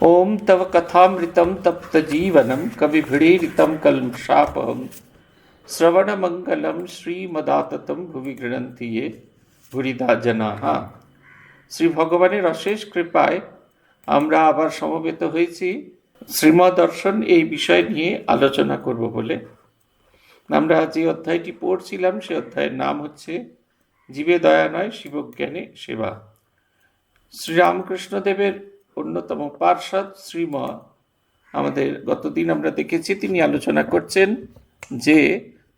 ओम तव कथामृतं तप्तजीवनं कविभिरीडितं कल्मषापहं श्रवणमङ्गलं श्रीमदाततं भुवि गृह्णन्ति ये ভুরিদা জনাঃ। শ্রী ভগবানের অশেষ কৃপায় আমরা আবার সমবেত হয়েছি শ্রীমদ দর্শন এই বিষয় নিয়ে আলোচনা করব বলে। আমরা যে অধ্যায়টি পড়ছিলাম সে অধ্যায়ের নাম হচ্ছে জীবে দয়া নয় শিবজ্ঞানে সেবা। শ্রীরামকৃষ্ণদেবের অন্যতম পার্ষদ শ্রীম আমাদের গতদিন আমরা দেখেছি তিনি আলোচনা করছেন যে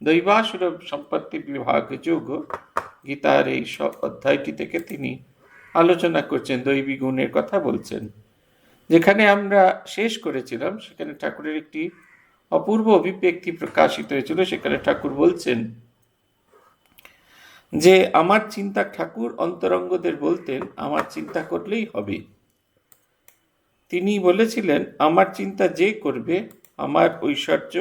দৈবাসুর সম্পত্তি বিভাগ যোগ গীতার এই অধ্যায়টি থেকে তিনি আলোচনা করছেন, দৈবী গুণের কথা বলছেন। যেখানে আমরা শেষ করেছিলাম সেখানে ঠাকুরের একটি অপূর্ব অভিব্যক্তি প্রকাশিত হয়েছিল। সেখানে ঠাকুর বলছেন যে আমার চিন্তা, ঠাকুর অন্তরঙ্গদের বলতেন আমার চিন্তা করলেই হবে। তিনি বলেছিলেন আমার চিন্তা যে করবে আমার ঐশ্বর্য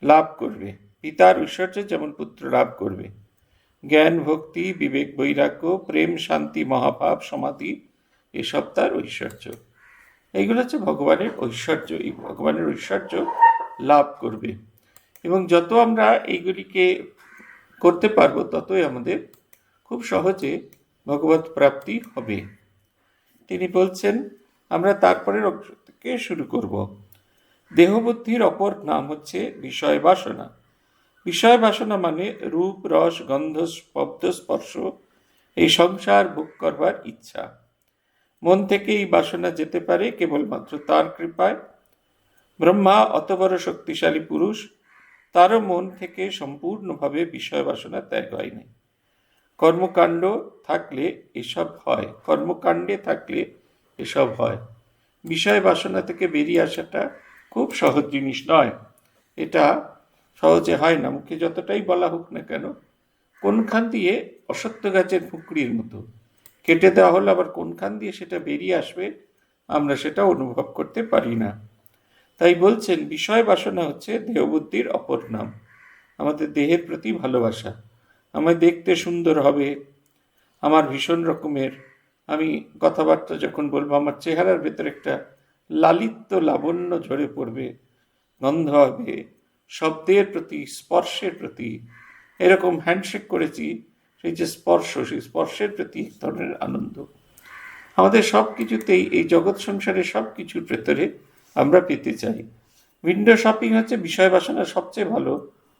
লাভ করবে, পিতার ঐশ্বর্য যেমন পুত্র লাভ করবে। জ্ঞান, ভক্তি, বিবেক, বৈরাগ্য, প্রেম, শান্তি, মহাভাব, সমাধি এসব তার ঐশ্বর্য। এইগুলো হচ্ছে ভগবানের ঐশ্বর্য। এই ভগবানের ঐশ্বর্য লাভ করবে এবং যত আমরা এইগুলিকে করতে পারবো ততই আমাদের খুব সহজে ভগবত প্রাপ্তি হবে। তিনি বলছেন আমরা তারপরের অংশ থেকে শুরু করব। দেহবুদ্ধির অপর নাম হচ্ছে বিষয় বাসনা। বিষয় বাসনা মানে রূপ, রস, গন্ধ, শব্দ, স্পর্শ, এই সংসার ভোগ করবার ইচ্ছা। মন থেকে এই বাসনা যেতে পারে কেবলমাত্র তার কৃপায়। ব্রহ্মা অত বড় শক্তিশালী পুরুষ, তারও মন থেকে সম্পূর্ণভাবে বিষয় বাসনা ত্যাগ হয়নি। কর্মকাণ্ড থাকলে এসব হয়, কর্মকাণ্ডে থাকলে এসব হয়। বিষয় বাসনা থেকে বেরিয়ে আসাটা খুব সহজ জিনিস নয়। এটা সহজে হয় না, মুখে যতটাই বলা হোক না কেন। কোনখান দিয়ে অসত্য গাছের ফুকরির মতো কেটে দেওয়া হলো, আবার কোনখান দিয়ে সেটা বেরিয়ে আসবে আমরা সেটা অনুভব করতে পারি না। তাই বলছেন বিষয় বাসনা হচ্ছে দেহবুদ্ধির অপর নাম। আমাদের দেহের প্রতি ভালোবাসা, আমায় দেখতে সুন্দর হবে, আমার ভীষণ রকমের, আমি কথাবার্তা যখন বলবো আমার চেহারার ভেতর একটা লালিত্য লাবণ্য ঝরে পড়বে, গন্ধ হবে, শব্দের প্রতি, স্পর্শের প্রতি, এরকম হ্যান্ডশেক করেছি, সেই যে স্পর্শ, সেই স্পর্শের প্রতি এক ধরনের আনন্দ আমাদের সব কিছুতেই, এই জগৎ সংসারের সব কিছুর ভেতরে আমরা পেতে চাই। উইন্ডো শপিং হচ্ছে বিষয় বাসনার সবচেয়ে ভালো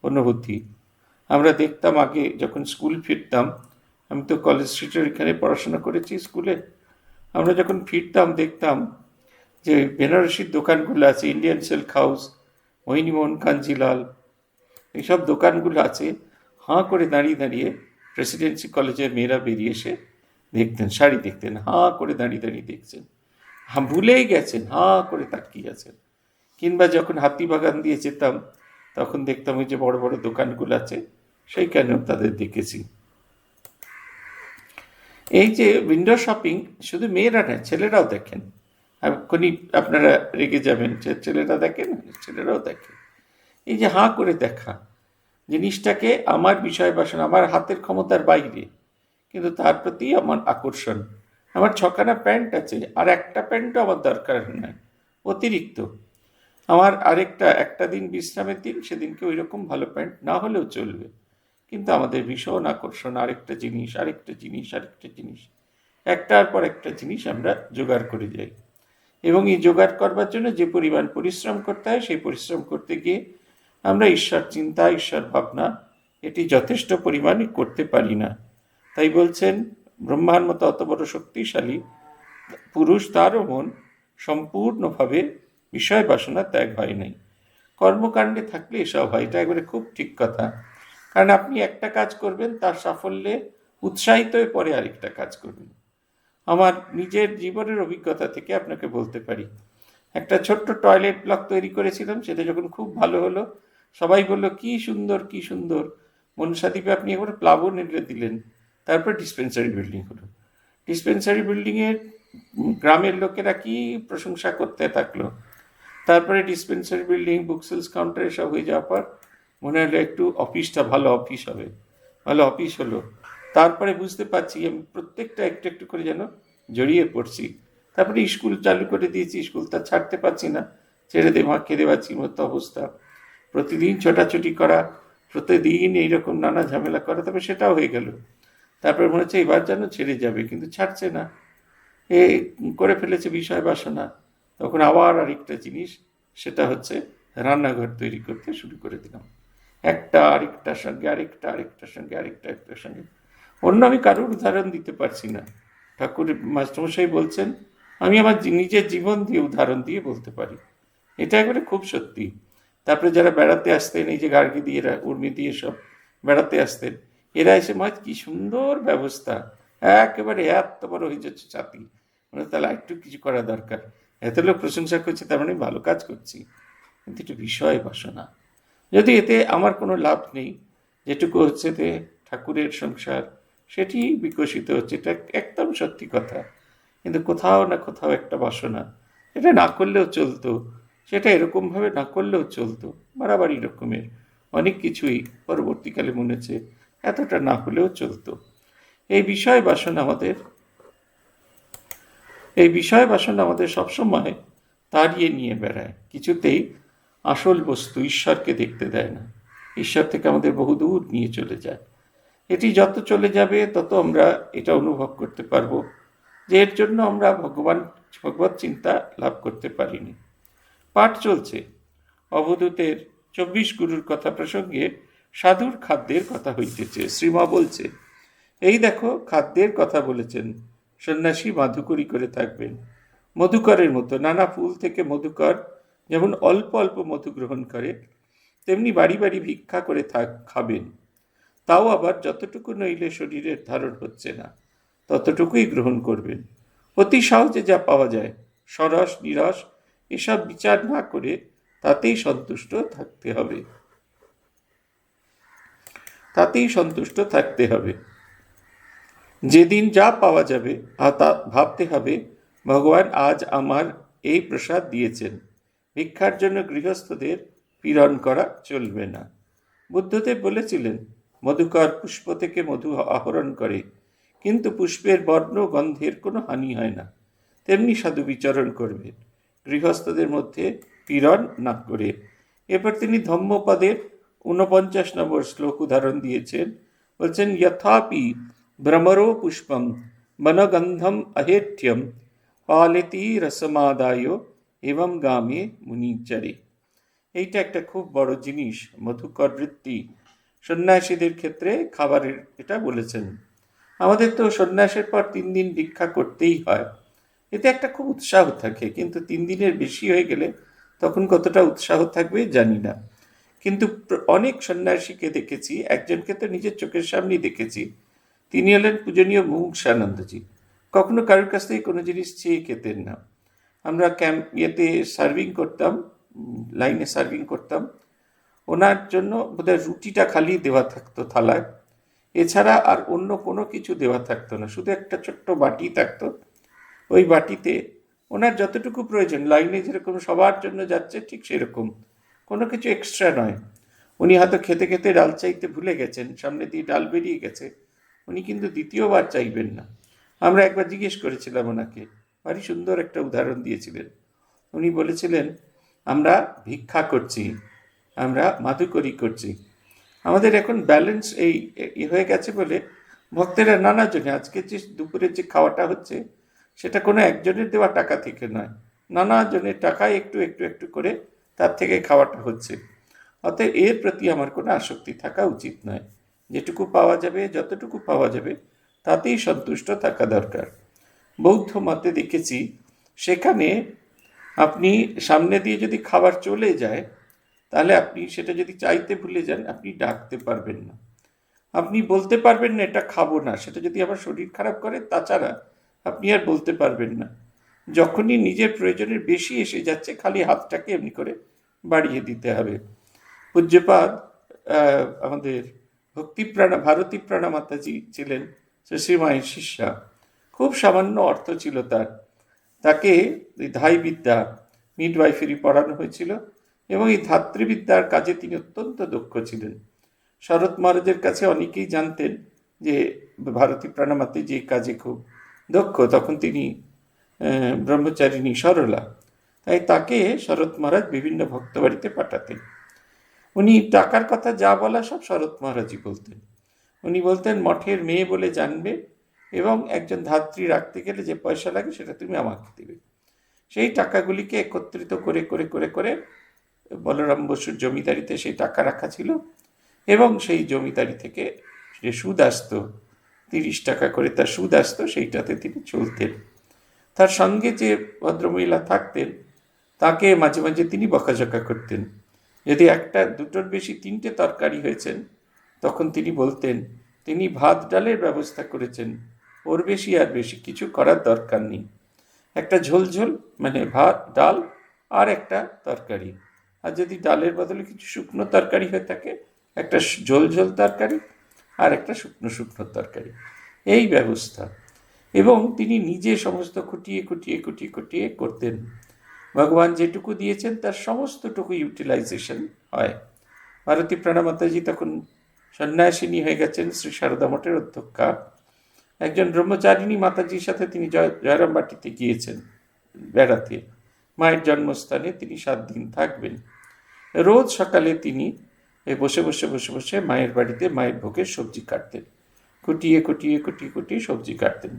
অনুভূতি। আমরা দেখতাম আগে যখন স্কুল ফিরতাম, আমি তো কলেজ স্ট্রিটের এখানে পড়াশোনা করেছি স্কুলে, আমরা যখন ফিরতাম দেখতাম যে বেনারসির দোকানগুলো আছে, Indian silk house, Mohinimohan Kanjilal, এইসব দোকানগুলো আছে। হাঁ করে দাঁড়িয়ে দাঁড়িয়ে প্রেসিডেন্সি কলেজের মেয়েরা বেরিয়ে এসে দেখতেন, শাড়ি দেখতেন, হাঁ করে দাঁড়িয়ে দাঁড়িয়ে দেখছেন, ভুলেই গেছেন, হাঁ করে তাকিয়ে আছেন। কিংবা যখন হাতিবাগান দিয়ে যেতাম তখন দেখতাম ওই যে বড় বড় দোকানগুলো আছে সেইখানেও তাদের দেখেছি। এই যে উইন্ডো শপিং শুধু মেয়েরা নয়, ছেলেরাও দেখেন। এখনই আপনারা রেগে যাবেন যে ছেলেরা দেখেন, ছেলেরাও দেখে। এই যে হাঁ করে দেখা জিনিসটাকে আমার বিষয় বাসনা, আমার হাতের ক্ষমতার বাইরে, কিন্তু তার প্রতি আমার আকর্ষণ। আমার ছখানা প্যান্ট আছে, আর একটা প্যান্টও আমার দরকার নয় অতিরিক্ত। আমার একটা দিন বিশ্রামের দিন, সেদিনকে ওই রকম ভালো প্যান্ট না হলেও চলবে, কিন্তু আমাদের ভীষণ আকর্ষণ আরেকটা জিনিস, আরেকটা জিনিস, আরেকটা জিনিস, একটার পর একটা জিনিস আমরা জোগাড় করে যাই। এবং এই জোগাড় করবার জন্য যে পরিমাণ পরিশ্রম করতে হয়, সেই পরিশ্রম করতে গিয়ে আমরা ঈশ্বর চিন্তা, ঈশ্বর ভাবনা এটি যথেষ্ট পরিমাণে করতে পারি না। তাই বলছেন ব্রহ্মার মতো অত বড় শক্তিশালী পুরুষ, তারও মন সম্পূর্ণভাবে বিষয় বাসনা ত্যাগ হয় নাই। কর্মকাণ্ডে থাকলে এসব হয়, এটা একবারে খুব ঠিক কথা। কারণ আপনি একটা কাজ করবেন, তার সাফল্যে উৎসাহিত হয়ে পরে আরেকটা কাজ করবেন। আমার নিজের জীবনের অভিজ্ঞতা থেকে আপনাকে বলতে পারি, একটা ছোট্ট টয়লেট ব্লক তৈরি করেছিলাম, সেটা যখন খুব ভালো হলো সবাই বললো কি সুন্দর কি সুন্দর, মনসাদ্বীপে আপনি একবার প্লাবন এনে দিলেন। তারপর ডিসপেন্সারি বিল্ডিং হলো। ডিসপেন্সারি বিল্ডিংয়ে গ্রামের লোকেরা কি প্রশংসা করতে থাকলো। তারপরে ডিসপেন্সারি বিল্ডিং, বুক সেলস কাউন্টার এসব হয়ে যাওয়ার পর মনে হলো একটু অফিসটা ভালো অফিস হবে, ভালো অফিস হলো। তারপরে বুঝতে পারছি আমি প্রত্যেকটা একটু একটু করে যেন জড়িয়ে পড়ছি। তারপরে স্কুল চালু করে দিয়েছি, স্কুল তা ছাড়তে পারছি না, ছেড়ে দে মা, খেতে পাচ্ছি মতো অবস্থা। প্রতিদিন ছোটাছুটি করা, প্রতিদিন এইরকম নানা ঝামেলা করা, তারপরে সেটাও হয়ে গেল। তারপরে মনে হচ্ছে এবার যেন ছেড়ে যাবে, কিন্তু ছাড়ছে না। এ করে ফেলেছে বিষয় বাসনা। তখন আবার আরেকটা জিনিস, সেটা হচ্ছে রান্নাঘর তৈরি করতে শুরু করে দিলাম। একটা আরেকটার সঙ্গে আরেকটা, আরেকটার সঙ্গে আরেকটা, একটার সঙ্গে অন্য। আমি কারোর উদাহরণ দিতে পারছি না। ঠাকুর মাস্টারমশাই বলছেন, আমি আমার নিজের জীবন দিয়ে উদাহরণ দিয়ে বলতে পারি। এটা একেবারে খুব সত্যি। তারপরে যারা বেড়াতে আসতেন, এই যে গার্গী দিয়ে, উর্মি দিয়ে সব বেড়াতে আসতেন, এরা এসে মাছ কি সুন্দর ব্যবস্থা, একেবারে এত বড় হয়ে যাচ্ছে ছাতি, মানে তাহলে একটু কিছু করা দরকার। এত লোক প্রশংসা করছে, তার মানে ভালো কাজ করছি। কিন্তু একটু বিষয় বাসনা, যদি এতে আমার কোনো লাভ নেই, যেটুকু হচ্ছে যে ঠাকুরের সংসার সেটি বিকশিত হচ্ছে, এটা একদম সত্যি কথা। কিন্তু কোথাও না কোথাও একটা বাসনা, এটা না করলেও চলতো, সেটা এরকমভাবে না করলেও চলতো, বাড়াবাড়ি রকমের অনেক কিছুই পরবর্তীকালে মনে হচ্ছে এতটা না হলেও চলতো। এই বিষয় বাসনা আমাদের, এই বিষয় বাসনা আমাদের সবসময় তাড়িয়ে নিয়ে বেড়ায়, কিছুতেই আসল বস্তু ঈশ্বরকে দেখতে দেয় না, ঈশ্বর থেকে আমাদের বহুদূর নিয়ে চলে যায়। এটি যত চলে যাবে তত আমরা এটা অনুভব করতে পারবো যে এর জন্য আমরা ভগবত চিন্তা লাভ করতে পারিনি। পাঠ চলছে, অবধূতের 24 গুরুর কথা প্রসঙ্গে সাধুর খাদ্যের কথা হইতেছে। শ্রীমা বলছে, এই দেখো খাদ্যের কথা বলেছেন, সন্ন্যাসী মাধুকরী করে থাকবেন, মধুকরের মতো। নানা ফুল থেকে মধুকর যেমন অল্প অল্প মধু গ্রহণ করে, তেমনি বাড়ি বাড়ি ভিক্ষা করে খাবেন। তাও আবার যতটুকু নইলে শরীরের ধারণ হচ্ছে না ততটুকুই গ্রহণ করবেন। অতি সহজে যা পাওয়া যায়, সরস নিরস এসব বিচার না করে তাতেই সন্তুষ্ট থাকতে হবে, তাতেই সন্তুষ্ট থাকতে হবে। যেদিন যা পাওয়া যাবে তা ভাবতে হবে, ভগবান আজ আমার এই প্রসাদ দিয়েছেন, ভিক্ষার জন্য গৃহস্থদের পীড়ন করা চলবে না। বুদ্ধদেব বলেছিলেন, মধুকর পুষ্প থেকে মধু আহরণ করে, কিন্তু পুষ্পের বর্ণ গন্ধের কোনো হানি হয় না। তেমনি সাধু বিচরণ করবেন, গৃহস্থদের মধ্যে পীড়ন না করে। এরপর তিনি ধম্মপদের 49 নম্বর শ্লোক উদাহরণ দিয়েছেন, বলছেন, যথাপি ভ্রমরো পুষ্পম বনগন্ধম অহেঠ্যম পালেতি রসমাদায় এবং গামে মুনিচরে। এইটা একটা খুব বড় জিনিস, মধুকর বৃত্তি সন্ন্যাসীদের ক্ষেত্রে খাবারের এটা বলেছেন। আমাদের তো সন্ন্যাসের পর 3 দিন ভিক্ষা করতেই হয়, এতে একটা খুব উৎসাহ থাকে, কিন্তু 3 দিনের বেশি হয়ে গেলে তখন কতটা উৎসাহ থাকবে জানি না। কিন্তু অনেক সন্ন্যাসীকে দেখেছি, একজনকে তো নিজের চোখের সামনেই দেখেছি, তিনি হলেন পূজনীয় মুমুক্ষানন্দজি। কখনো কারোর কাছ থেকে কোনো জিনিস চেয়ে খেতেন না। আমরা ইয়েতে সার্ভিং করতাম, লাইনে সার্ভিং করতাম, ওনার জন্য বোধহয় রুটিটা খালি দেওয়া থাকতো থালায়, এছাড়া আর অন্য কোনো কিছু দেওয়া থাকতো না, শুধু একটা ছোট্ট বাটি থাকতো। ওই বাটিতে ওনার যতটুকু প্রয়োজন, লাইনে যেরকম সবার জন্য যাচ্ছে ঠিক সেরকম, কোনো কিছু এক্সট্রা নয়। উনি হয়তো খেতে খেতে ডাল চাইতে ভুলে গেছেন, সামনে দিয়ে ডাল বেরিয়ে গেছে, উনি কিন্তু দ্বিতীয়বার চাইবেন না। আমরা একবার জিজ্ঞেস করেছিলাম ওনাকে, ভারী সুন্দর একটা উদাহরণ দিয়েছিলেন। উনি বলেছিলেন, আমরা ভিক্ষা করছি, আমরা মাধুকরী করছি, আমাদের এখন ব্যালেন্স এই হয়ে গেছে বলে ভক্তেরা নানা জনে, আজকে যে দুপুরের যে খাওয়াটা হচ্ছে সেটা কোনো একজনের দেওয়া টাকা থেকে নয়, নানা জনের টাকায় একটু একটু একটু করে তার থেকে খাওয়াটা হচ্ছে। অতএব এর প্রতি আমার কোনো আসক্তি থাকা উচিত নয়, যেটুকু পাওয়া যাবে, যতটুকু পাওয়া যাবে তাতেই সন্তুষ্ট থাকা দরকার। বৌদ্ধ মতে দেখেছি, সেখানে আপনি সামনে দিয়ে যদি খাবার চলে যায়, তাহলে আপনি সেটা যদি চাইতে ভুলে যান, আপনি ডাকতে পারবেন না, আপনি বলতে পারবেন না এটা খাবো না, সেটা যদি আবার শরীর খারাপ করে, তাছাড়া আপনি আর বলতে পারবেন না। যখনই নিজের প্রয়োজনের বেশি এসে যাচ্ছে, খালি হাতটাকে এমনি করে বাড়িয়ে দিতে হবে। পূজ্যপাদ আমাদের ভারতী প্রাণা মাতাজি ছিলেন শ্রীমায়ের শিষ্যা, খুব সামান্য অর্থ ছিল তার, তাকে ধাই বিদ্যা মিডওয়াইফারি পড়ানো হয়েছিল, এবং এই ধাত্রীবিদ্যার কাজে তিনি অত্যন্ত দক্ষ ছিলেন। শরৎ মহারাজের কাছে অনেকেই জানতেন যে ভারতী প্রাণামাতে যে কাজে খুব দক্ষ, তখন তিনি ব্রহ্মচারিণী সরলা, তাই তাকে শরৎ মহারাজ বিভিন্ন ভক্ত বাড়িতে পাঠাতেন। উনি টাকার কথা যা বলা সব শরৎ মহারাজই বলতেন। উনি বলতেন মঠের মেয়ে বলে জানবে, এবং একজন ধাত্রী রাখতে গেলে যে পয়সা লাগে সেটা তুমি আমাকে দেবে। সেই টাকাগুলিকে একত্রিত করে করে করে করে বলরাম বসুর জমিদারিতে সেই টাকা রাখা ছিল, এবং সেই জমিদারি থেকে যে সুদ আসতো, 30 টাকা করে তার সুদ আসতো, সেইটাতে তিনি চলতেন। তার সঙ্গে যে ভদ্রমহিলা থাকতেন তাকে মাঝে মাঝে তিনি বকাঝকা করতেন। যদি একটা দুটোর বেশি 3টে তরকারি হয়েছেন, তখন তিনি বলতেন তিনি ভাত ডালের ব্যবস্থা করেছেন, ওর বেশি আর বেশি কিছু করার দরকার নেই। একটা ঝোল মানে ভাত ডাল আর একটা তরকারি, আর যদি ডালের বদলে কিছু শুকনো তরকারি হয়ে থাকে, একটা ঝোল তরকারি আর একটা শুকনো তরকারি, এই ব্যবস্থা। এবং তিনি নিজে সমস্ত খুঁটিয়ে খুঁটিয়ে খুঁটিয়ে খুঁটিয়ে করতেন। ভগবান যেটুকু দিয়েছেন তার সমস্তটুকু ইউটিলাইজেশন হয়। ভারতী প্রাণা মাতাজি তখন সন্ন্যাসিনী হয়ে গেছেন, শ্রী সারদা মঠের অধ্যক্ষা। একজন ব্রহ্মচারিণী মাতাজির সাথে তিনি জয়রামবাটিতে গিয়েছেন বেড়াতে। মায়ের জন্মস্থানে তিনি 7 দিন থাকবেন। রোজ সকালে তিনি বসে বসে বসে বসে মায়ের বাড়িতে মায়ের ভোগের সবজি কাটতেন, কুটিয়ে কুটিয়ে কুটিয়ে কুটিয়ে সবজি কাটতেন।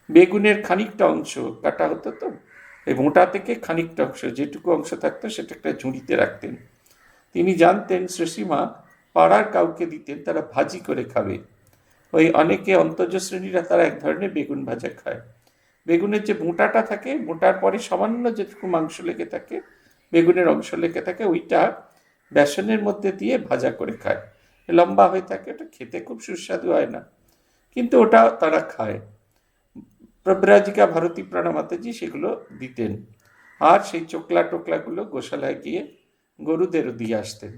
বেগুনের খানিকটা অংশ কাটা হতো, তো এই মোটা থেকে খানিকটা অংশ, যেটুকু অংশ থাকতো সেটা একটা ঝুড়িতে রাখতেন। তিনি জানতেন শ্রীসীমা পাড়ার কাউকে দিতেন, তারা ভাজি করে খাবে। ওই অনেকে অন্তর্জ শ্রেণীরা তারা এক ধরনের বেগুন ভাজা খায়। বেগুনের যে মোটাটা থাকে, মোটার পরে সামান্য যেটুকু মাংস লেগে থাকে, বেগুনের অংশ লেগে থাকে, ওইটা বেসনের মধ্যে দিয়ে ভাজা করে খায়। লম্বা হয়ে থাকে, ওটা খেতে খুব সুস্বাদু হয় না, কিন্তু ওটা তারা খায়। প্রব্রাজিকা ভারতী প্রাণা মাতাজি সেগুলো দিতেন, আর সেই টোকলাগুলো গোশালায় গিয়ে গরুদেরও দিয়ে আসতেন।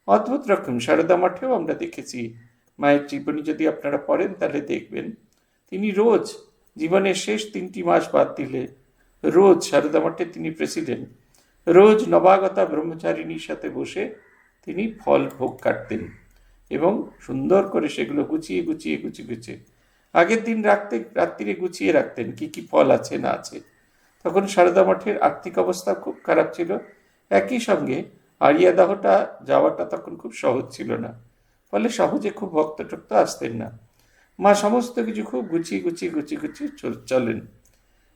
অদ্ভুত রকম সারদা মঠেও আমরা দেখেছি। মায়ের জীবনী যদি আপনারা পড়েন তাহলে দেখবেন তিনি রোজ, জীবনের শেষ 3টি মাস বাদ দিলে রোজ, সারদা মঠের তিনি প্রেসিডেন্ট, রোজ নবাগতা ব্রহ্মচারিণীর সাথে বসে তিনি ফল ভোগ কাটতেন, এবং সুন্দর করে সেগুলো গুছিয়ে গুছিয়ে গুছিয়ে গুছিয়ে আগের দিন রাত্রিরে গুছিয়ে রাখতেন কি কি ফল আছে না আছে। তখন সারদা মঠের আর্থিক অবস্থা খুব খারাপ ছিল, একই সঙ্গে আরিয়াদাহটা যাওয়াটা তখন খুব সহজ ছিল না, ফলে সহজে খুব ভক্ত টক্ত আসতেন না। মা সমস্ত কিছু খুব গুছিয়ে গুছিয়ে গুছিয়ে গুছিয়ে চলেন।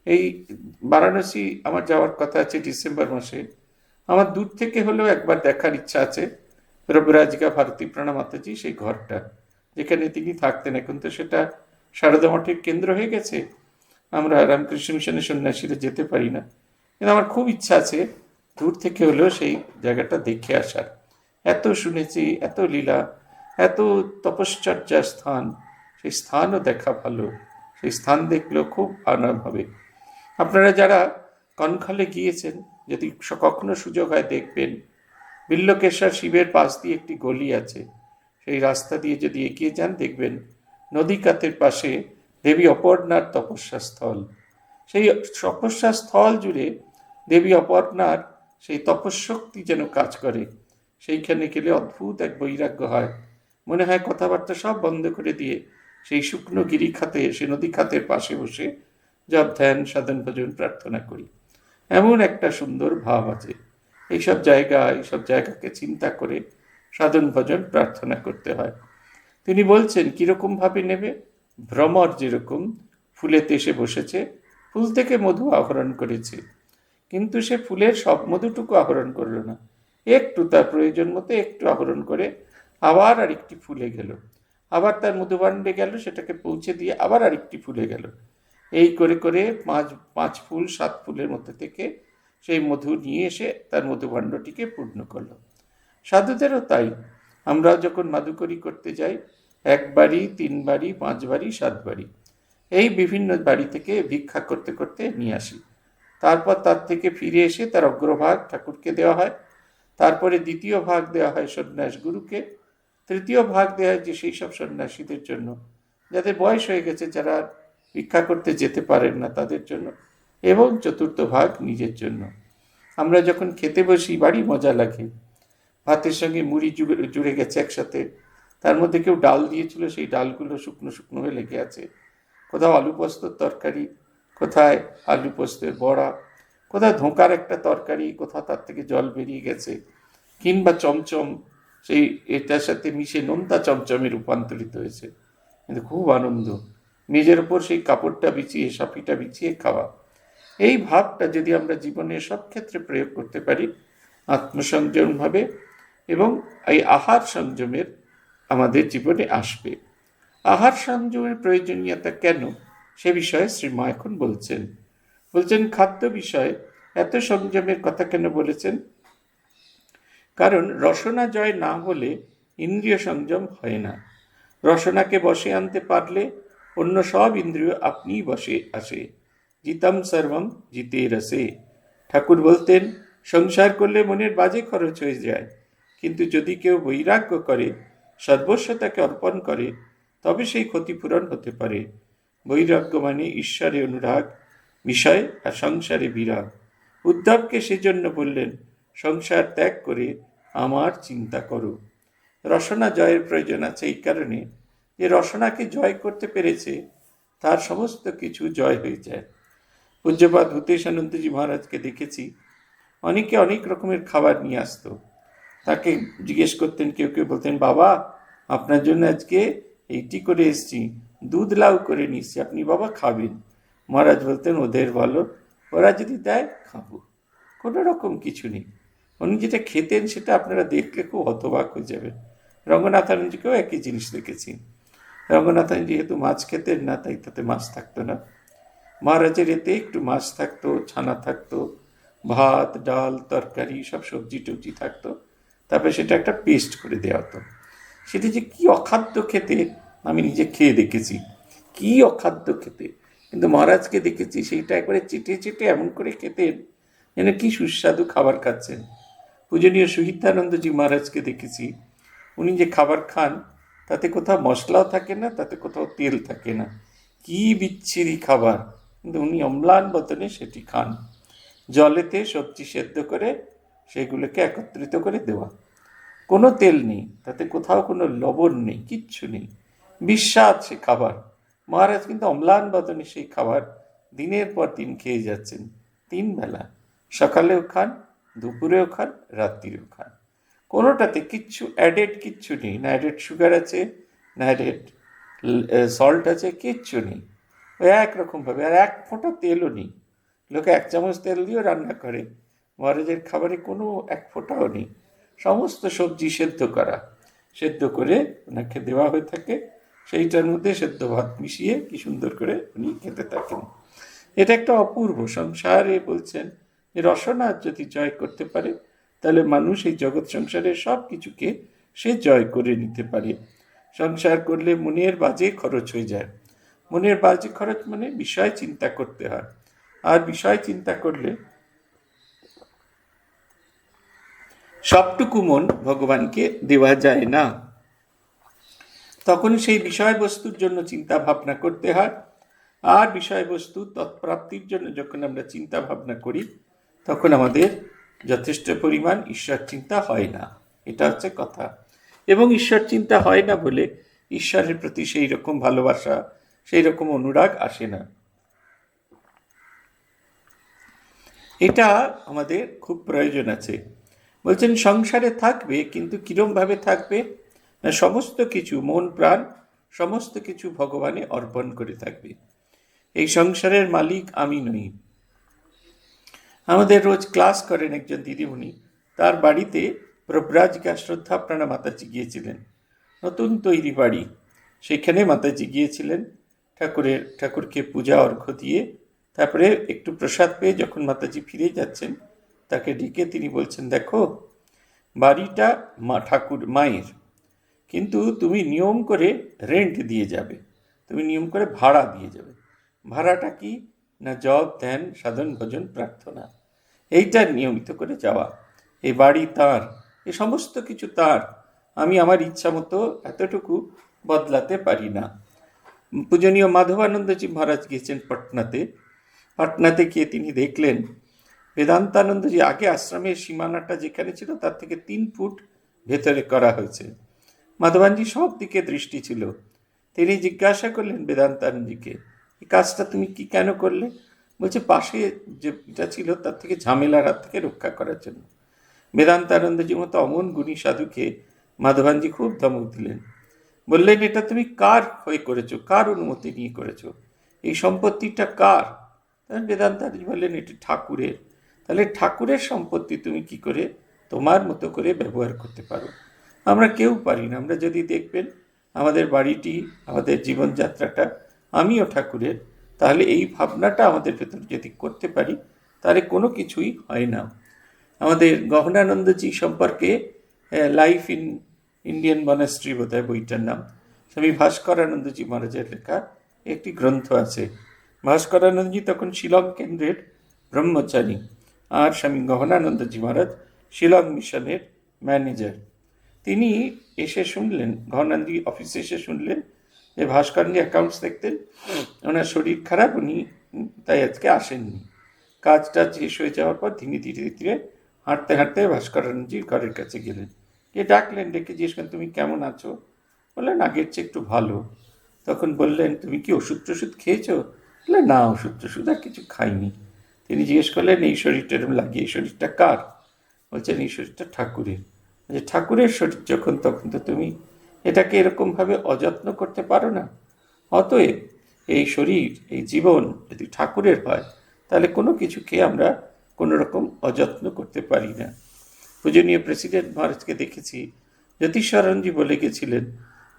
এই বারাণসী আমার যাওয়ার কথা আছে ডিসেম্বর মাসে। আমার দূর থেকে হলেও একবার দেখার ইচ্ছা আছে রবিরাজিকা ভারতী প্রাণা মাতাজি সেই ঘরটা যেখানে তিনি থাকতেন। এখন তো সেটা সারদা মঠের কেন্দ্র হয়ে গেছে, আমরা রামকৃষ্ণ মিশনের সন্ন্যাসীরা যেতে পারি না, কিন্তু আমার খুব ইচ্ছা আছে দূর থেকে হলেও সেই জায়গাটা দেখে আসার। এত শুনেছি, এত লীলা, এত তপশ্চর্যার স্থান, সেই স্থানও দেখা ভালো, সেই স্থান দেখলেও খুব আরাম হবে। আপনারা যারা কনখলে গিয়েছেন, যদি কখনো সুযোগ হয় দেখবেন, বিল্লকেশ্বর শিবের পাশ দিয়ে একটি গলি আছে, সেই রাস্তা দিয়ে যদি এগিয়ে যান দেখবেন নদীকাতের পাশে দেবী অপর্ণার তপস্যা স্থল। সেই তপস্যা স্থল জুড়ে দেবী অপর্ণার সেই তপশক্তি যেন কাজ করে। সেইখানে গেলে অদ্ভুত এক বৈরাগ্য হয়, মনে হয় কথাবার্তা সব বন্ধ করে দিয়ে সেই শুকনো গিরি খাতে, সে নদী খাতের পাশে বসে জপ ধ্যান সাধন ভজন প্রার্থনা করি, এমন একটা সুন্দর ভাব আছে। এইসব জায়গাকে চিন্তা করে সাধন ভজন প্রার্থনা করতে হয়। তিনি বলছেন কিরকম ভাবে নেবে, ভ্রমর যেরকম ফুলেতে এসে বসেছে, ফুল থেকে মধু আহরণ করেছে, কিন্তু সে ফুলের সব মধুটুকু আহরণ করল না, একটু তার প্রয়োজন মতো একটু আহরণ করে আবার আরেকটি ফুলে গেল, আবার তার মধুভাণ্ডে গেল, সেটাকে পৌঁছে দিয়ে আবার আরেকটি ফুলে গেল। এই করে করে 5 ফুল 7 ফুলের মধ্যে থেকে সেই মধু নিয়ে এসে তার মধুভাণ্ডটিকে পূর্ণ করল। সাধুদেরও তাই, আমরা যখন মাধুকরী করতে যাই 1 বাড়ি 3 বাড়ি 5 বাড়ি 7 বাড়ি, এই বিভিন্ন বাড়ি থেকে ভিক্ষা করতে করতে নিয়ে আসি। তারপর তার থেকে ফিরে এসে তার অগ্রভাগ ঠাকুরকে দেওয়া হয়, তারপরে দ্বিতীয় ভাগ দেওয়া হয় সন্ন্যাস গুরুকে, তৃতীয় ভাগ দেওয়া হয় যে সেই সব সন্ন্যাসীদের জন্য যাদের বয়স হয়ে গেছে, যারা ভিক্ষা করতে যেতে পারেন না তাদের জন্য, এবং চতুর্থ ভাগ নিজের জন্য। আমরা যখন খেতে বসি বাড়ি মজা লাগে, ভাতের সঙ্গে মুড়ি জুড়ে গেছে একসাথে, তার মধ্যে কেউ ডাল দিয়েছিল, সেই ডালগুলো শুকনো শুকনো হয়ে লেগে আছে, কোথাও আলু পোস্তর তরকারি, কোথায় আলু পোস্তের বড়া, কোথায় ধোঁকার একটা তরকারি, কোথাও তার থেকে জল বেরিয়ে গেছে, কিংবা চমচম সেই এটার সাথে মিশে নোনতা চমচমে রূপান্তরিত হয়েছে। কিন্তু খুব আনন্দ, মেঝের ওপর সেই কাপড়টা বিছিয়ে সাফিটা বিছিয়ে খাওয়া। এই ভাবটা যদি আমরা জীবনের সব ক্ষেত্রে প্রয়োগ করতে পারি আত্মসংযমভাবে, এবং এই আহার সংযমের আমাদের জীবনে আসবে। আহার সংযমের প্রয়োজনীয়তা কেন, সে বিষয়ে শ্রীমা এখন বলছেন খাদ্য বিষয়ে এত সংযমের কথা কেন বলেছেন? কারণ রসনা জয় না হলে ইন্দ্রিয় সংযম হয় না। রসনাকে বশে আনতে পারলে অন্য সব ইন্দ্রিয় আপনিই বসে আসে। জিতম সর্বম জিতে রসে। ঠাকুর বলতেন সংসার করলে মনের বাজে খরচ হয়ে যায়, কিন্তু যদি কেউ বৈরাগ্য করে, সর্বস্ব তাকে অর্পণ করে, তবে সেই ক্ষতিপূরণ হতে পারে। বৈরাগ্য মানে ঈশ্বরে অনুরাগ, বিষয় আর সংসারে বিরাগ। উদ্ধবকে সেজন্য বললেন সংসার ত্যাগ করে আমার চিন্তা করো। রসনা জয়ের প্রয়োজন আছে এই কারণে যে রসনাকে জয় করতে পেরেছে তার সমস্ত কিছু জয় হয়ে যায়। পূজ্যপাদ ভূতেশানন্দজি মহারাজকে দেখেছি, অনেকে অনেক রকমের খাবার নিয়ে আসতো। তাকে জিজ্ঞেস করতেন, কেউ কেউ বলতেন বাবা আপনার জন্য আজকে এইটি করে এসছি, দুধ লাউ করে নিচ্ছি, আপনি বাবা খাবেন। মহারাজ বলতেন ওদের বলো, ওরা যদি দেয় খাবো, কোনো রকম কিছু নেই। উনি যেটা খেতেন সেটা আপনারা দেখলে খুব হতবাক হয়ে যাবেন। রঙ্গনাথানজিকেও একই জিনিস দেখেছি। রঙ্গনাথান যেহেতু মাছ খেতেন না, তাই তাতে মাছ থাকতো না। মহারাজের এতে একটু মাছ থাকতো, ছানা থাকতো, ভাত ডাল তরকারি সব সবজি টবজি থাকতো, তারপরে সেটা একটা পেস্ট করে দেওয়া হতো। সেটা যে কি অখাদ্য খেতে আমি নিজে খেয়ে দেখেছি, কি অখাদ্য খেতে, কিন্তু মহারাজকে দেখেছি সেইটা একবারে চেটে চেটে এমন করে খেতেন যেন কি সুস্বাদু খাবার খাচ্ছেন। পূজনীয় সুহিতানন্দজি মহারাজকে দেখেছি, উনি যে খাবার খান তাতে কোথাও মশলাও থাকে না, তাতে কোথাও তেল থাকে না, কি বিচ্ছিরি খাবার, কিন্তু উনি অম্লান বদনে সেটি খান। জলেতে সবজি সেদ্ধ করে সেগুলোকে একত্রিত করে দেওয়া, কোনো তেল নেই, তাতে কোথাও কোনো লবণ নেই, কিচ্ছু নেই, বিস্বাদ সে খাবার। মহারাজ কিন্তু অম্লান বদনে সেই খাবার দিনের পর দিন খেয়ে যাচ্ছেন, 3 বেলা, সকালেও খান, দুপুরেও খান, রাত্রিরেও খান। কোনোটাতে কিচ্ছু অ্যাডেড কিচ্ছু নেই, না অ্যাডেড সুগার আছে, না অ্যাডেড সল্ট আছে, কিচ্ছু নেই। ওই একরকমভাবে, আর এক ফোঁটা তেলও নেই। লোকে 1 চামচ তেল দিয়েও রান্না করে, মহারাজের খাবারে কোনো 1 ফোঁটাও নেই। সমস্ত সবজি সেদ্ধ করা, সেদ্ধ করে ওনাকে দেওয়া হয়ে থাকে, সেইটার মধ্যে সেদ্ধ ভাত মিশিয়ে কি সুন্দর করে উনি খেতে থাকেন। এটা একটা অপূর্ব সংসারে বলছেন যে রসনা যদি জয় করতে পারে তাহলে মানুষ এই জগৎ সংসারের সব কিছুকে সে জয় করে নিতে পারে। সংসার করলে মনের বাজে খরচ হয়ে যায়। মনের বাজে খরচ মানে বিষয় চিন্তা করতে হয়, আর বিষয় চিন্তা করলে সবটুকু মন ভগবানকে দেওয়া যায় না। তখন সেই বিষয়বস্তুর জন্য চিন্তা ভাবনা করতে হয়, আর বিষয়বস্তু তৎপ্রাপ্তির জন্য যখন আমরা চিন্তা ভাবনা করি তখন আমাদের যথেষ্ট পরিমাণ ঈশ্বর চিন্তা হয় না, এটা হচ্ছে কথা। এবং ঈশ্বর চিন্তা হয় না বলে ঈশ্বরের প্রতি সেই রকম ভালোবাসা, সেই রকম অনুরাগ আসে না। এটা আমাদের খুব প্রয়োজন আছে। বলছেন সংসারে থাকবে, কিন্তু কিরমভাবে থাকবে না সমস্ত কিছু মন প্রাণ সমস্ত কিছু ভগবানে অর্পণ করে থাকবে। এই সংসারের মালিক আমি নই। আমাদের রোজ ক্লাস করেন একজন দিদিমণি, তার বাড়িতে প্রব্রাজিকা শ্রদ্ধা প্রাণা মাতাজি গিয়েছিলেন, নতুন তৈরি বাড়ি, সেখানে মাতাজি গিয়েছিলেন। ঠাকুরকে পূজা অর্ঘ্য দিয়ে তারপরে একটু প্রসাদ পেয়ে যখন মাতাজি ফিরে যাচ্ছেন, তাকে ডেকে তিনি বলছেন দেখো বাড়িটা ঠাকুর মায়ের, কিন্তু তুমি নিয়ম করে রেন্ট দিয়ে যাবে, তুমি নিয়ম করে ভাড়া দিয়ে যাবে। ভাড়াটা কি না জপ ধ্যান সাধন ভজন প্রার্থনা, এইটা নিয়মিত করে যাওয়া। এই বাড়ি তার, এ সমস্ত কিছু তার, আমি আমার ইচ্ছা মতো এতটুকু বদলাতে পারি না। পূজনীয় মাধবানন্দজি মহারাজ গিয়েছেন পাটনাতে গিয়ে তিনি দেখলেন বেদান্তানন্দজি আগে আশ্রমের সীমানাটা যেখানে ছিল তার থেকে 3 ফুট ভেতরে করা হয়েছে। মাধবানজি সব দিকে দৃষ্টি ছিল। তিনি জিজ্ঞাসা করলেন বেদান্তানন্দজিকে, এই কাজটা তুমি কি কেন করলে? বলছে পাশে যেটা ছিল তার থেকে ঝামেলার হাত থেকে রক্ষা করার জন্য। বেদান্তানন্দজির মতো অমন গুণী সাধুকে মাধবানজি খুব ধমক দিলেন, বললেন এটা তুমি কার হয়ে করেছো, কার অনুমতি নিয়ে করেছো, এই সম্পত্তিটা কার? তখন বেদান্তানন্দজি বললেন এটি ঠাকুরের। তাহলে ঠাকুরের সম্পত্তি তুমি কি করে তোমার মতো করে ব্যবহার করতে পারো? আমরা কেউ পারি না। আমরা যদি দেখবেন আমাদের বাড়িটি, আমাদের জীবনযাত্রাটা আমিও ঠাকুরের, তাহলে এই ভাবনাটা আমাদের ভেতর যদি করতে পারি তাহলে কোনো কিছুই হয় না। আমাদের গহনানন্দজি সম্পর্কে লাইফ ইন ইন্ডিয়ান মনাস্ট্রি বোধহয় বইটার নাম, স্বামী ভাস্করানন্দজি মহারাজের লেখা একটি গ্রন্থ আছে। ভাস্করানন্দজি তখন শিলং কেন্দ্রের ব্রহ্মচারী, আর স্বামী গহনানন্দজি মহারাজ শিলং মিশনের ম্যানেজার। তিনি এসে শুনলেন, গহনানন্দজি অফিসে এসে শুনলেন যে ভাস্করজি অ্যাকাউন্টস দেখতেন, ওনার শরীর খারাপ, উনি তাই আজকে আসেননি। কাজটা শেষ হয়ে যাওয়ার পর ধীরে ধীরে ধীরে হাঁটতে হাঁটতে ভাস্করানন্দজির ঘরের কাছে গেলেন, গিয়ে ডাকলেন, ডেকে জিজ্ঞেস করেন তুমি কেমন আছো? বললেন আগের চেয়ে একটু ভালো। তখন বললেন তুমি কি ওষুধ টষুধ খেয়েছো? বললেন না, ওষুধ টষুধ আর কিছু খাইনি। তিনি জিজ্ঞেস করলেন এই শরীরটা এরকম লাগিয়ে, এই শরীরটা কার? বলছেন এই শরীরটা ঠাকুরের। যে ঠাকুরের শরীর যখন, তখন তো তুমি এটাকে এরকমভাবে অযত্ন করতে পারো না। অতএব এই শরীর, এই জীবন যদি ঠাকুরের হয় তাহলে কোনো কিছুকে আমরা কোনো রকম অযত্ন করতে পারি না। পূজনীয় প্রেসিডেন্ট মহারাজকে দেখেছি, জ্যোতিষারণজি বলে গেছিলেন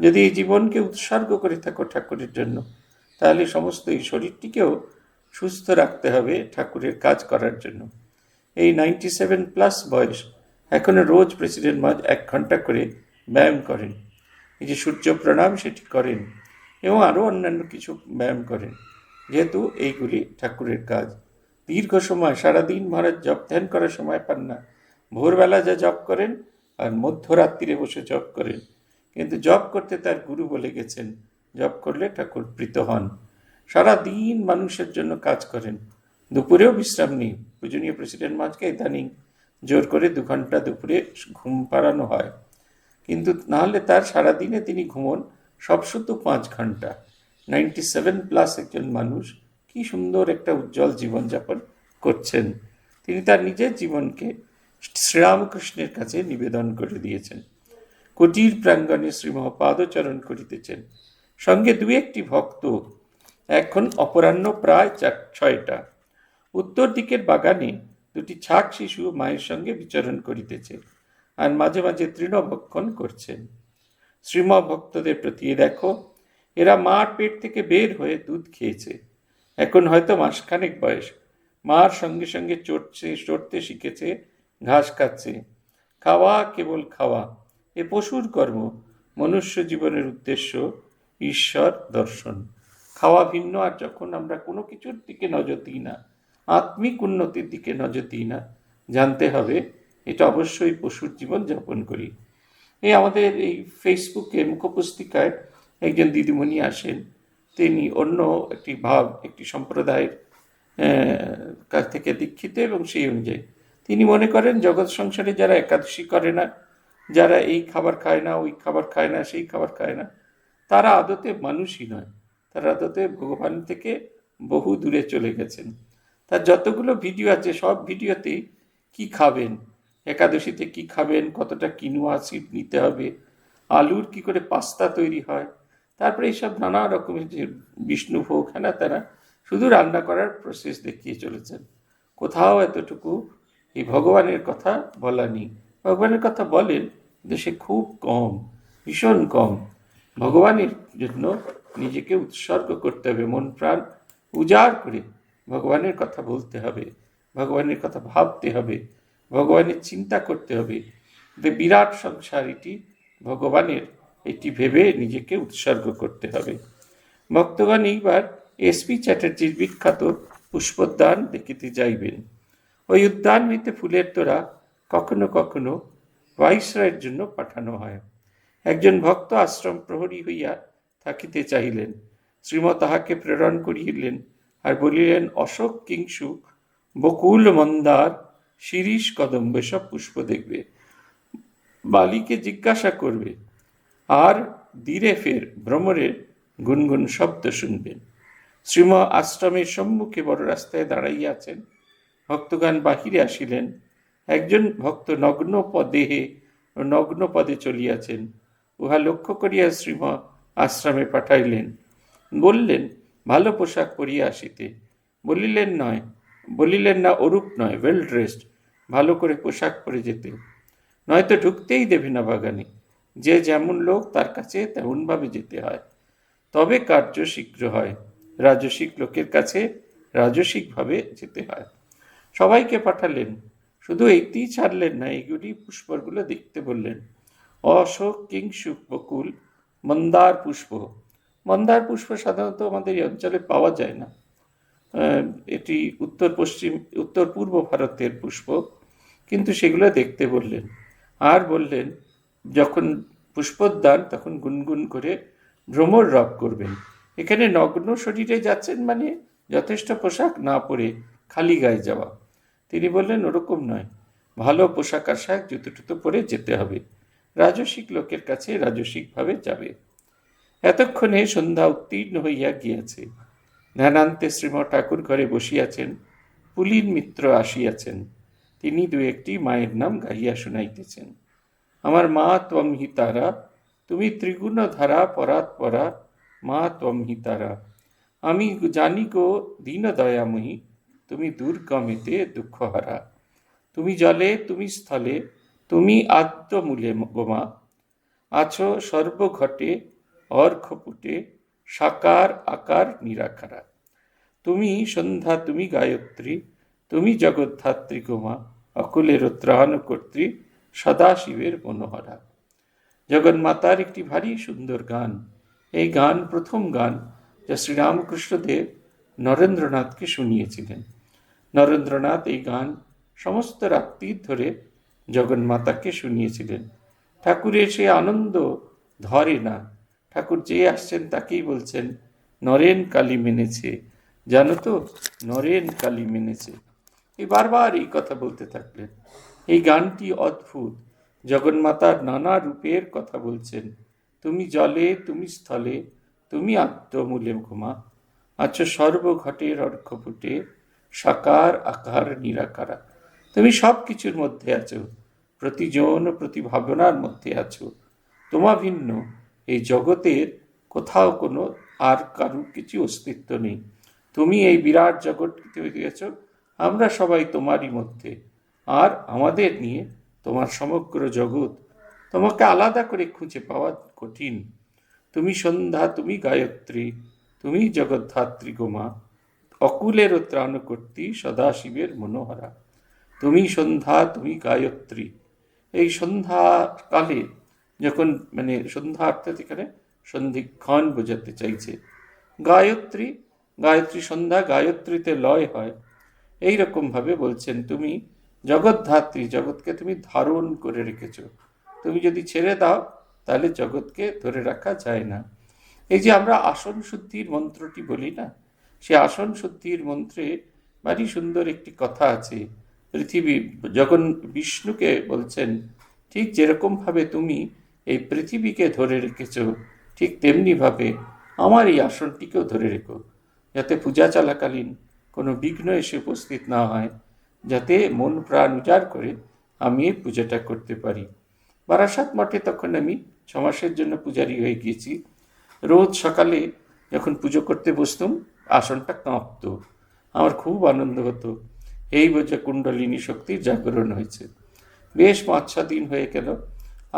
যদি এই জীবনকে উৎসর্গ করে থাকো ঠাকুরের জন্য, তাহলে সমস্ত এই শরীরটিকেও সুস্থ রাখতে হবে ঠাকুরের কাজ করার জন্য। এই 97+ বয়স, এখনও রোজ প্রেসিডেন্ট মহারাজ 1 ঘন্টা করে ব্যায়াম করেন। এই যে সূর্য প্রণাম সেটি করেন এবং আরও অন্যান্য কিছু ব্যায়াম করেন, যেহেতু এইগুলি ঠাকুরের কাজ। দীর্ঘ সময় সারাদিন মহারাজ জপ ধ্যান করার সময় পান না। ভোরবেলা যা জপ করেন আর মধ্যরাত্রিরে বসে জপ করেন, কিন্তু জপ করতে তার গুরু বলে গেছেন জপ করলে ঠাকুর প্রীত হন। সারাদিন মানুষের জন্য কাজ করেন, দুপুরেও বিশ্রাম নেই। পূজনীয় প্রেসিডেন্ট মহারাজকে ইদানিং জোর করে 2 ঘন্টা দুপুরে ঘুম পাড়ানো হয়, কিন্তু নাহলে তার সারাদিনে তিনি ঘুমন সব শুধু 5 ঘন্টা। 97+ একজন মানুষ কি সুন্দর একটা উজ্জ্বল জীবনযাপন করছেন। তিনি তার নিজের জীবনকে শ্রীরামকৃষ্ণের কাছে নিবেদন করে দিয়েছেন। কুটির প্রাঙ্গণে শ্রীমহাপাদচরণ করিতেছেন, সঙ্গে 2-1টি ভক্ত। এখন অপরাহ্ন প্রায় 6টা। উত্তর দিকের বাগানে 2টি ছাগ শিশু মায়ের সঙ্গে বিচরণ করিতেছে আর মাঝে মাঝে তৃণভক্ষণ করছেন। শ্রীম ভক্তদের প্রতি দেখো, এরা মার পেট থেকে বের হয়ে দুধ খেয়েছে, এখন হয়তো মাসখানেক বয়স, মার সঙ্গে সঙ্গে চড়তে শিখেছে, ঘাস খাচ্ছে। খাওয়া কেবল খাওয়া, এ পশুর কর্ম। মনুষ্য জীবনের উদ্দেশ্য ঈশ্বর দর্শন। খাওয়া ভিন্ন, আর যখন আমরা কোনো কিছুর দিকে নজর দিই না, আত্মিক উন্নতির দিকে নজর দিই না, জানতে হবে এটা অবশ্যই পশুর জীবন যাপন করি। এই আমাদের এই ফেসবুকে মুখপুস্তিকায় একজন দিদিমণি আসেন, তিনি অন্য একটি ভাব, একটি সম্প্রদায়ের কাছ থেকে দীক্ষিত, এবং সেই অনুযায়ী তিনি মনে করেন জগৎ সংসারে যারা একাদশী করে না, যারা এই খাবার খায় না, ওই খাবার খায় না, সেই খাবার খায় না, তারা আদতে মানুষই নয়, তারা আদতে ভগবান থেকে বহু দূরে চলে গেছেন। তার যতগুলো ভিডিও আছে সব ভিডিওতেই কি খাবেন, একাদশীতে কি খাবেন, কতটা কিনোয়া সিড নিতে হবে, আলুর কি করে পাস্তা তৈরি হয়, তারপরে এইসব নানা রকমের যে বিষ্ণুভোগ হ্যানা তারা শুধু রান্না করার প্রসেস দেখিয়ে চলেছেন। কোথাও এতটুকু এই ভগবানের কথা বলা নেই। ভগবানের কথা বলেন কিন্তু সে খুব কম, ভীষণ কম। ভগবানের জন্য নিজেকে উৎসর্গ করতে হবে, মন প্রাণ উজাড় করে ভগবানের কথা বলতে হবে, ভগবানের কথা ভাবতে হবে, ভগবানের চিন্তা করতে হবে। বিরাট সংসার এটি ভগবানের, এটি ভেবে নিজেকে উৎসর্গ করতে হবে। ভক্তগণ এইবার SP চ্যাটার্জির বিখ্যাত পুষ্পোদ্যান দেখিতে যাইবেন। ওই উদ্যান হইতে ফুলের তোড়া কখনো কখনো ভাইসরয়ের জন্য পাঠানো হয়। একজন ভক্ত আশ্রম প্রহরী হইয়া থাকিতে চাহিলেন, শ্রীম তাহাকে প্রেরণ করিলেন আর বলিলেন অশোক, কিংসু, বকুল, মন্দার, শিরীষ, কদম্ব সব পুষ্প দেখবে, বালিকে জিজ্ঞাসা করবে, আর ধীরে ফের ভ্রমরের গুনগুন শব্দ শুনবেন। শ্রীম আশ্রমের সম্মুখে বড় রাস্তায় দাঁড়াইয়া আছেন। ভক্তগণ বাহিরে আসিলেন। একজন ভক্ত নগ্ন পদে চলিয়াছেন। উহা লক্ষ্য করিয়া শ্রীম আশ্রমে পাঠাইলেন। বললেন, ভালো পোশাক পরিয়া আসিতে। বলিলেন না ওরূপ নয়, ওয়েল ড্রেসড, ভালো করে পোশাক পরে যেতে, নয়তো ঢুকতেই দেবে না বাগানে। যে যেমন লোক তার কাছে তেমনভাবে যেতে হয়, তবে কার্য শীঘ্র হয়। রাজসিক লোকের কাছে রাজসিকভাবে যেতে হয়। সবাইকে পাঠালেন, শুধু এইটি ছাড়লেন না, এইগুলি পুষ্পগুলো দেখতে বললেন। অশোক, কিংশুক, বকুল, মন্দার পুষ্প। মন্দার পুষ্প সাধারণত আমাদের এই অঞ্চলে পাওয়া যায় না। এটি উত্তর পূর্ব ভারতের পুষ্প, কিন্তু সেগুলো দেখতে বললেন। আর বললেন, যখন পুষ্পোদ্যান তখন গুনগুন করে ভ্রমর রব করবেন। এখানে নগ্ন শরীরে যাচ্ছেন মানে যথেষ্ট পোশাক না পরে খালি গায়ে যাওয়া। তিনি বললেন, ওরকম নয়, ভালো পোশাক আশাক জুতো টুতো পরে যেতে হবে। রাজসিক লোকের কাছে রাজসিকভাবে যাবে। এতক্ষণে সন্ধ্যা উত্তীর্ণ হইয়া গিয়াছে। ধ্যানান্তে শ্রীম ঠাকুর ঘরে বসিয়াছেন। পুলিন মিত্র আসিয়াছেন। তিনি দু একটি মায়ের নাম গাইয়া শুনাইতেছেন। আমার মা ত্বম হি তারা, তুমি ত্রিগুণ ধারা পরাৎপরা, মা ত্বম হি তারা। আমি জানি গো দীন দয়াময়ী, তুমি দুর্গমেতে দুঃখহারা। তুমি জলে, তুমি স্থলে, তুমি আদ্যমূলে গোমা। আছো সর্বঘটে, অর্ঘপুটে, সাকার আকার নিরাকারা। তুমি সন্ধ্যা, তুমি গায়ত্রী, তুমি জগদ্ধাত্রী গোমা, অকুলের ত্রাণকর্ত্রী, সদাশিবের মনোহরা। জগন্মাতার একটি ভারী সুন্দর গান। এই গান প্রথম গান যা শ্রীরামকৃষ্ণদেব নরেন্দ্রনাথকে শুনিয়েছিলেন। নরেন্দ্রনাথ এই গান সমস্ত রাত্রি ধরে জগন্মাতাকে শুনিয়েছিলেন। ঠাকুরের সে আনন্দ ধরে না। ঠাকুর যে আসছেন তাকেই বলছেন, নরেন কালী মেনেছে, জানো তো, নরেন কালী মেনেছে। এই বারবার এই কথা বলতে থাকলেন। এই গানটি অদ্ভুত। জগন্মাতার নানা রূপের কথা বলছেন। তুমি জলে, তুমি স্থলে, তুমি আত্মমূলে ঘুমা, আছো সর্বঘটের অর্ঘপুটে, সাকার আকার নিরাকারা। তুমি সব কিছুর মধ্যে আছো, প্রতিজন প্রতি ভাবনার মধ্যে আছো। তোমা ভিন্ন এই জগতের কোথাও কোনো আর কারুর কিছু অস্তিত্ব নেই। তুমি এই বিরাট জগৎকে তৈরি দিয়েছ, আমরা সবাই তোমারই মধ্যে। আর আমাদের নিয়ে তোমার সমগ্র জগৎ, তোমাকে আলাদা করে খুঁজে পাওয়া কঠিন। তুমি সন্ধ্যা, তুমি গায়ত্রী, তুমি জগদ্ধাত্রী গোমা, অকুলের ত্রাণকর্ত্রী, সদাশিবের মনোহরা। তুমি সন্ধ্যা, তুমি গায়ত্রী। এই সন্ধ্যাকালে যখন, মানে সন্ধ্যা অর্থাৎ এখানে সন্ধিক্ষণ বোঝাতে চাইছে। গায়ত্রী, গায়ত্রী সন্ধ্যা, গায়ত্রীতে লয় হয়। এই রকমভাবে বলছেন, তুমি জগদ্ধাত্রী, জগৎকে তুমি ধারণ করে রেখেছ। তুমি যদি ছেড়ে দাও তাহলে জগৎকে ধরে রাখা যায় না। এই যে আমরা আসন শুদ্ধির মন্ত্রটি বলি না, সে আসন শুদ্ধির মন্ত্রে ভারী সুন্দর একটি কথা আছে। পৃথিবী, যখন বিষ্ণুকে বলছেন, ঠিক যেরকমভাবে তুমি এই পৃথিবীকে ধরে রেখেছ, ঠিক তেমনিভাবে আমার এই আসনটিকেও ধরে রেখো, যাতে পূজা চলাকালীন কোনো বিঘ্ন এসে উপস্থিত না হয়, যাতে মন প্রাণ উজাড় করে আমি এই পূজাটা করতে পারি। বারাসাত মঠে তখন আমি 6 মাসের জন্য পূজারি হয়ে গিয়েছি। রোজ সকালে যখন পুজো করতে বসতাম, আসনটা কাঁপত। আমার খুব আনন্দ হতো, এই বোঝে কুণ্ডলিনী শক্তির জাগরণ হয়েছে। বেশ 5-6 দিন হয়ে গেল,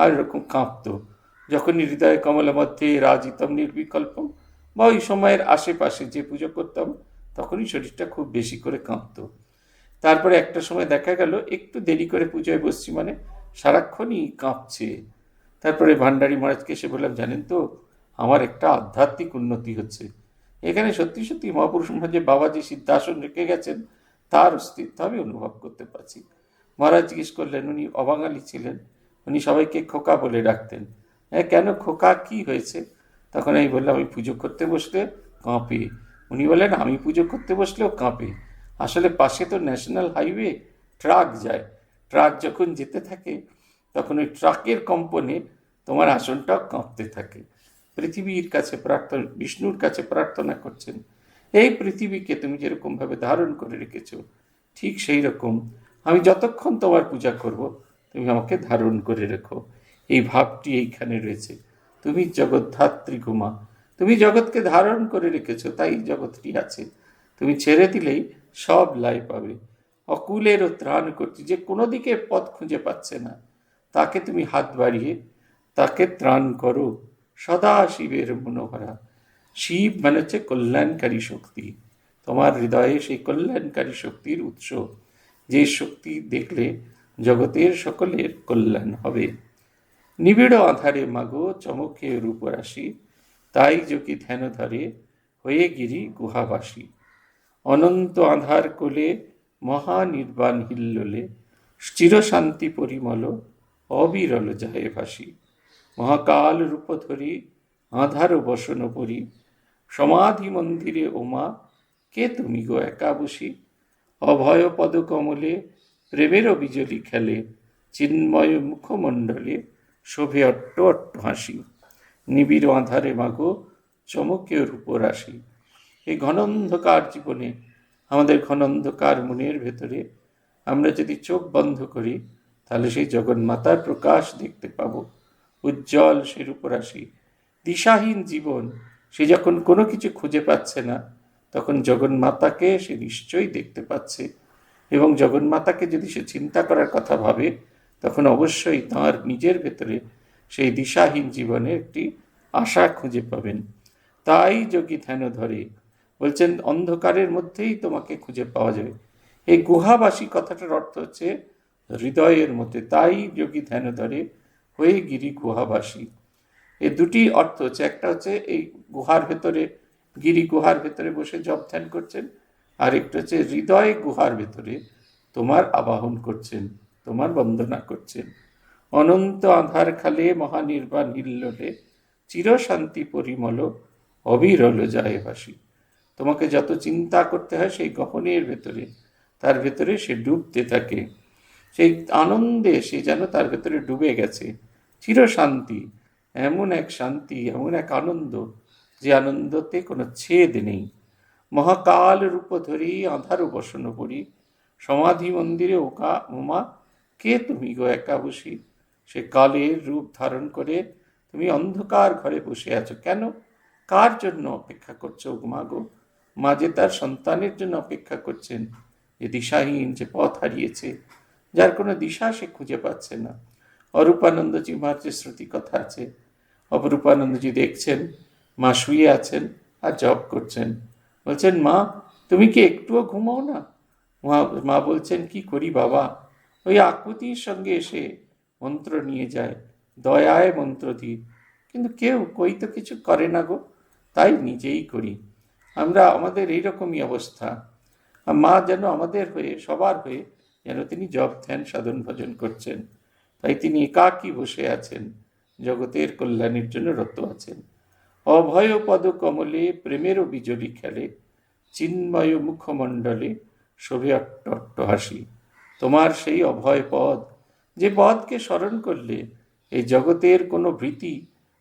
আর এরকম কাঁপত। যখনই হৃদয় কমলা মধ্যে রাজিতম নির্বিকল্পম, বা ওই সময়ের আশেপাশে যে পুজো করতাম, তখনই শরীরটা খুব বেশি করে কাঁপত। তারপরে একটা সময় দেখা গেল একটু দেরি করে পুজোয় বসছি মানে সারাক্ষণই কাঁপছে। তারপরে ভান্ডারী মহারাজকে এসে বললাম, জানেন তো, আমার একটা আধ্যাত্মিক উন্নতি হচ্ছে। এখানে সত্যি সত্যি মহাপুরুষ মহারাজ বাবা যে সিদ্ধাসন রেখে গেছেন তার অস্তিত্ব আমি অনুভব করতে পারছি। মহারাজ জিজ্ঞেস করলেন, উনি অবাঙালি ছিলেন, উনি সবাইকে খোকা বলে ডাকতেন। হ্যাঁ, কেন খোকা, কি হয়েছে? তখন আমি বললাম, আমি পুজো করতে বসলে কাঁপে। উনি বললেন, আমি পুজো করতে বসলেও কাঁপে। আসলে পাশে তো ন্যাশনাল হাইওয়ে, ট্রাক যায়। ট্রাক যখন যেতে থাকে তখন ওই ট্রাকের কম্পনে তোমার আসনটাও কাঁপতে থাকে। পৃথিবীর কাছে প্রার্থনা, বিষ্ণুর কাছে প্রার্থনা করছেন, এই পৃথিবীকে তুমি যেরকমভাবে ধারণ করে রেখেছো, ঠিক সেই রকম আমি যতক্ষণ তোমার পূজা করব, তুমি আমাকে ধারণ করে রেখো। এই ভাবটি এইখানে রয়েছে। তুমি জগদ্ধাত্রী মা, তুমি জগৎকে ধারণ করে রেখেছো, তাই জগৎটি আছে। তুমি ছেড়ে দিলেই সব লাই পাবে। অকুলেরও ত্রাণ করছি, যে কোনো দিকে পথ খুঁজে পাচ্ছে না, তাকে তুমি হাত বাড়িয়ে তাকে ত্রাণ করো। সদা শিবের মনোহরা। শিব মানে হচ্ছে কল্যাণকারী শক্তি। তোমার হৃদয়ে সেই কল্যাণকারী শক্তির উৎস, যে শক্তি দেখলে জগতের সকলের কল্যাণ হবে। নিবিড় আধারে মাগো চমকে রূপরাশি, তাই যোগী ধ্যান ধরে হয়ে গিরি গুহাবাসী। অনন্ত আধার কোলে মহানির্বাণ হিল্লোলে, চিরশান্তি পরিমল অবিরল যায় ভাসি। মহাকাল রূপ ধরি আধার বসন পরি, সমাধি মন্দিরে ওমা কে তুমি গো একা বসি। অভয় পদ কমলে প্রেমের বিজলি খেলে, চিন্ময় মুখমণ্ডলে শোভে অট্ট অট্ট হাসি। নিবিড় আধারে মাগো চমকে রূপরাশি। এই ঘনন্ধকার জীবনে, আমাদের ঘনন্ধকার মনের ভেতরে আমরা যদি চোখ বন্ধ করি, তাহলে সেই জগন্মাতার প্রকাশ দেখতে পাবো। উজ্জ্বল সে রূপরাশি। দিশাহীন জীবন, সে যখন কোনো কিছু খুঁজে পাচ্ছে না, তখন জগন্মাতাকে সে নিশ্চয়ই দেখতে পাচ্ছে। এবং জগন্মাতাকে যদি সে চিন্তা করার কথা ভাবে, তখন অবশ্যই তাঁর নিজের ভেতরে সেই দিশাহীন জীবনে একটি আশা খুঁজে পাবেন। তাই যোগী ধ্যান ধরে বলছেন, অন্ধকারের মধ্যেই তোমাকে খুঁজে পাওয়া যাবে। এই গুহাবাসী কথাটার অর্থ হচ্ছে হৃদয়ের মধ্যে। তাই যোগী ধ্যান ধরে হয়ে গিরি গুহাবাসী। এই দুটি অর্থ হচ্ছে, একটা হচ্ছে এই গুহার ভেতরে, গিরি গুহার ভেতরে বসে জপ ধ্যান করছেন, আর একটা হচ্ছে হৃদয় গুহার ভেতরে তোমার আবাহন করছেন, তোমার বন্দনা করছেন। অনন্ত আধার খালে মহানির্বাণ হিল্লোলে, চিরশান্তি পরিমল অবিরল যায় ভাসি। তোমাকে যত চিন্তা করতে হয় সেই গহনের ভেতরে, তার ভেতরে সে ডুবতে থাকে। সেই আনন্দে সে যেন তার ভেতরে ডুবে গেছে। চিরশান্তি, এমন এক শান্তি, এমন এক আনন্দ, যে আনন্দতে কোনো ছেদ নেই। মহাকাল রূপ ধরি আধার বসন পড়ি, সমাধি মন্দিরে ওকা উমা কে তুমি গো একা বসি। সে কালের রূপ ধারণ করে তুমি অন্ধকার ঘরে বসে আছো কেন? কার জন্য অপেক্ষা করছো মা গো? মা যে তার সন্তানের জন্য অপেক্ষা করছেন, যে দিশাহীন, যে পথ হারিয়েছে, যার কোনো দিশা সে খুঁজে পাচ্ছে না। অরূপানন্দজি মার যে শ্রুতি কথা আছে, অপরূপানন্দজি দেখছেন মা শুয়ে আছেন আর জপ করছেন। বলছেন, মা তুমি কি একটুও ঘুমাও না? মা বলছেন, কি করি বাবা, ওই আকুতির সঙ্গে এসে মন্ত্র নিয়ে যায়, দয়ায় মন্ত্র দিই, কিন্তু কেউ কই তো কিছু করে না গো, তাই নিজেই করি। আমরা আমাদের এইরকমই অবস্থা। মা যেন আমাদের হয়ে, সবার হয়ে যেন তিনি জপ ধ্যান সাধন ভজন করছেন। তাই তিনি একাকী বসে আছেন, জগতের কল্যাণের জন্য রত আছেন। অভয় পদ কমলে প্রেমেরও বিজলি খেলে, চিন্ময় মুখমণ্ডলে শোভে অট্ট অট্ট হাসি। তোমার সেই অভয় পদ, যে পদকে স্মরণ করলে এই জগতের কোনো ভীতি,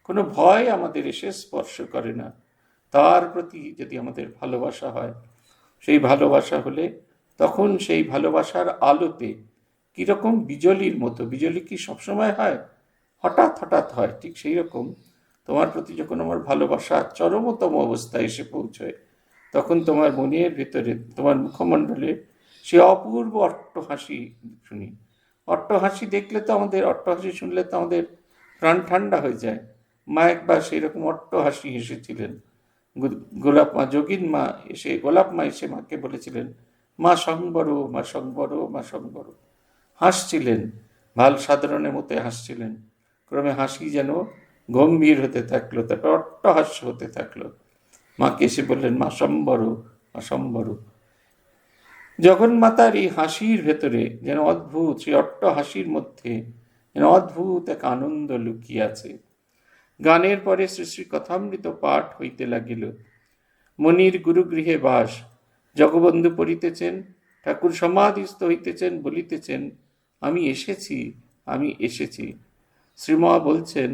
কোনো ভয় আমাদের এসে স্পর্শ করে না। তার প্রতি যদি আমাদের ভালোবাসা হয়, সেই ভালোবাসা হলে তখন সেই ভালোবাসার আলোতে কীরকম বিজলির মতো, বিজলি কি সবসময় হয়? হঠাৎ হঠাৎ হয়। ঠিক সেই রকম তোমার প্রতি যখন আমার ভালোবাসা চরমতম অবস্থায় এসে পৌঁছয়, তখন তোমার মনের ভিতরে, তোমার মুখমণ্ডলে সে অপূর্ব অট্টহাসি শুনি। অট্টহাসি দেখলে তো আমাদের, অট্টহাসি শুনলে তো আমাদের প্রাণ ঠান্ডা হয়ে যায়। মা একবার সেই রকম অট্টহাসি হেসেছিলেন। গোলাপ মা, যোগীন মা এসে, গোলাপ মা এসে মাকে বলেছিলেন, মা সংবর, মা সংবর, মা সংবর। হাসছিলেন, ভাল সাধারণের মতো হাসছিলেন। ক্রমে হাসি যেন গম্ভীর হতে থাকলো, তারপর অট্টহাস্য হতে থাকলো। মাকে এসে বললেন, মা সম্বর, মা সম্বর। জগন্মাতার এই হাসির ভেতরে যেন অদ্ভুত, সেই অট্ট হাসির মধ্যে যেন অদ্ভুত এক আনন্দ লুকিয়ে আছে। গানের পরে শ্রী শ্রী কথামৃত পাঠ হইতে লাগিল। মনির গুরুগৃহে বাস, জগবন্ধু পড়িতেছেন, ঠাকুর সমাধিস্থ হইতেছেন, বলিতেছেন, আমি এসেছি, আমি এসেছি। শ্রীমা বলছেন,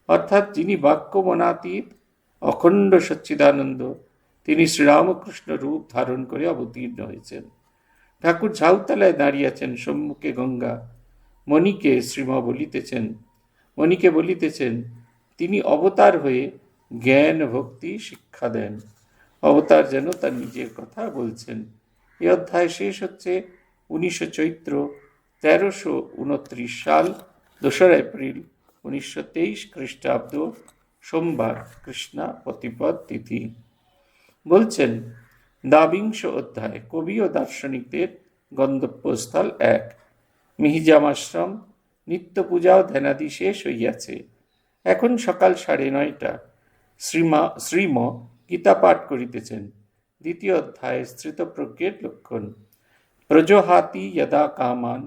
অর্থাৎ যিনি বাক্য মনাতীত, অখণ্ড সচ্চিদানন্দ, তিনি শ্রীরামকৃষ্ণ রূপ ধারণ করে অবতীর্ণ হয়েছেন। ঠাকুর ঝাউতলায় দাঁড়িয়ে আছেন, সম্মুখে গঙ্গা। মণিকে বলিতেছেন তিনি অবতার হয়ে জ্ঞান ভক্তি শিক্ষা দেন। অবতার যেন তার নিজের কথা বলছেন। এই অধ্যায় শেষ হচ্ছে 19 চৈত্র 1329 সাল 2 এপ্রিল 1923 খ্রিস্টাব্দ সোমবার, কৃষ্ণা প্রতিপদ তিথি। বলছেন দ্বাবিংশ অধ্যায়, কবি ও দার্শনিকদের গন্তব্যস্থল 1। মিহিজামাশ্রম, নিত্য পূজা ও ধ্যানাদি শেষ হইয়াছে। এখন সকাল 9:30। শ্রীম গীতা পাঠ করিতেছেন। দ্বিতীয় অধ্যায়, স্থিতপ্রজ্ঞের লক্ষণ। প্রজহাতি যদা কামান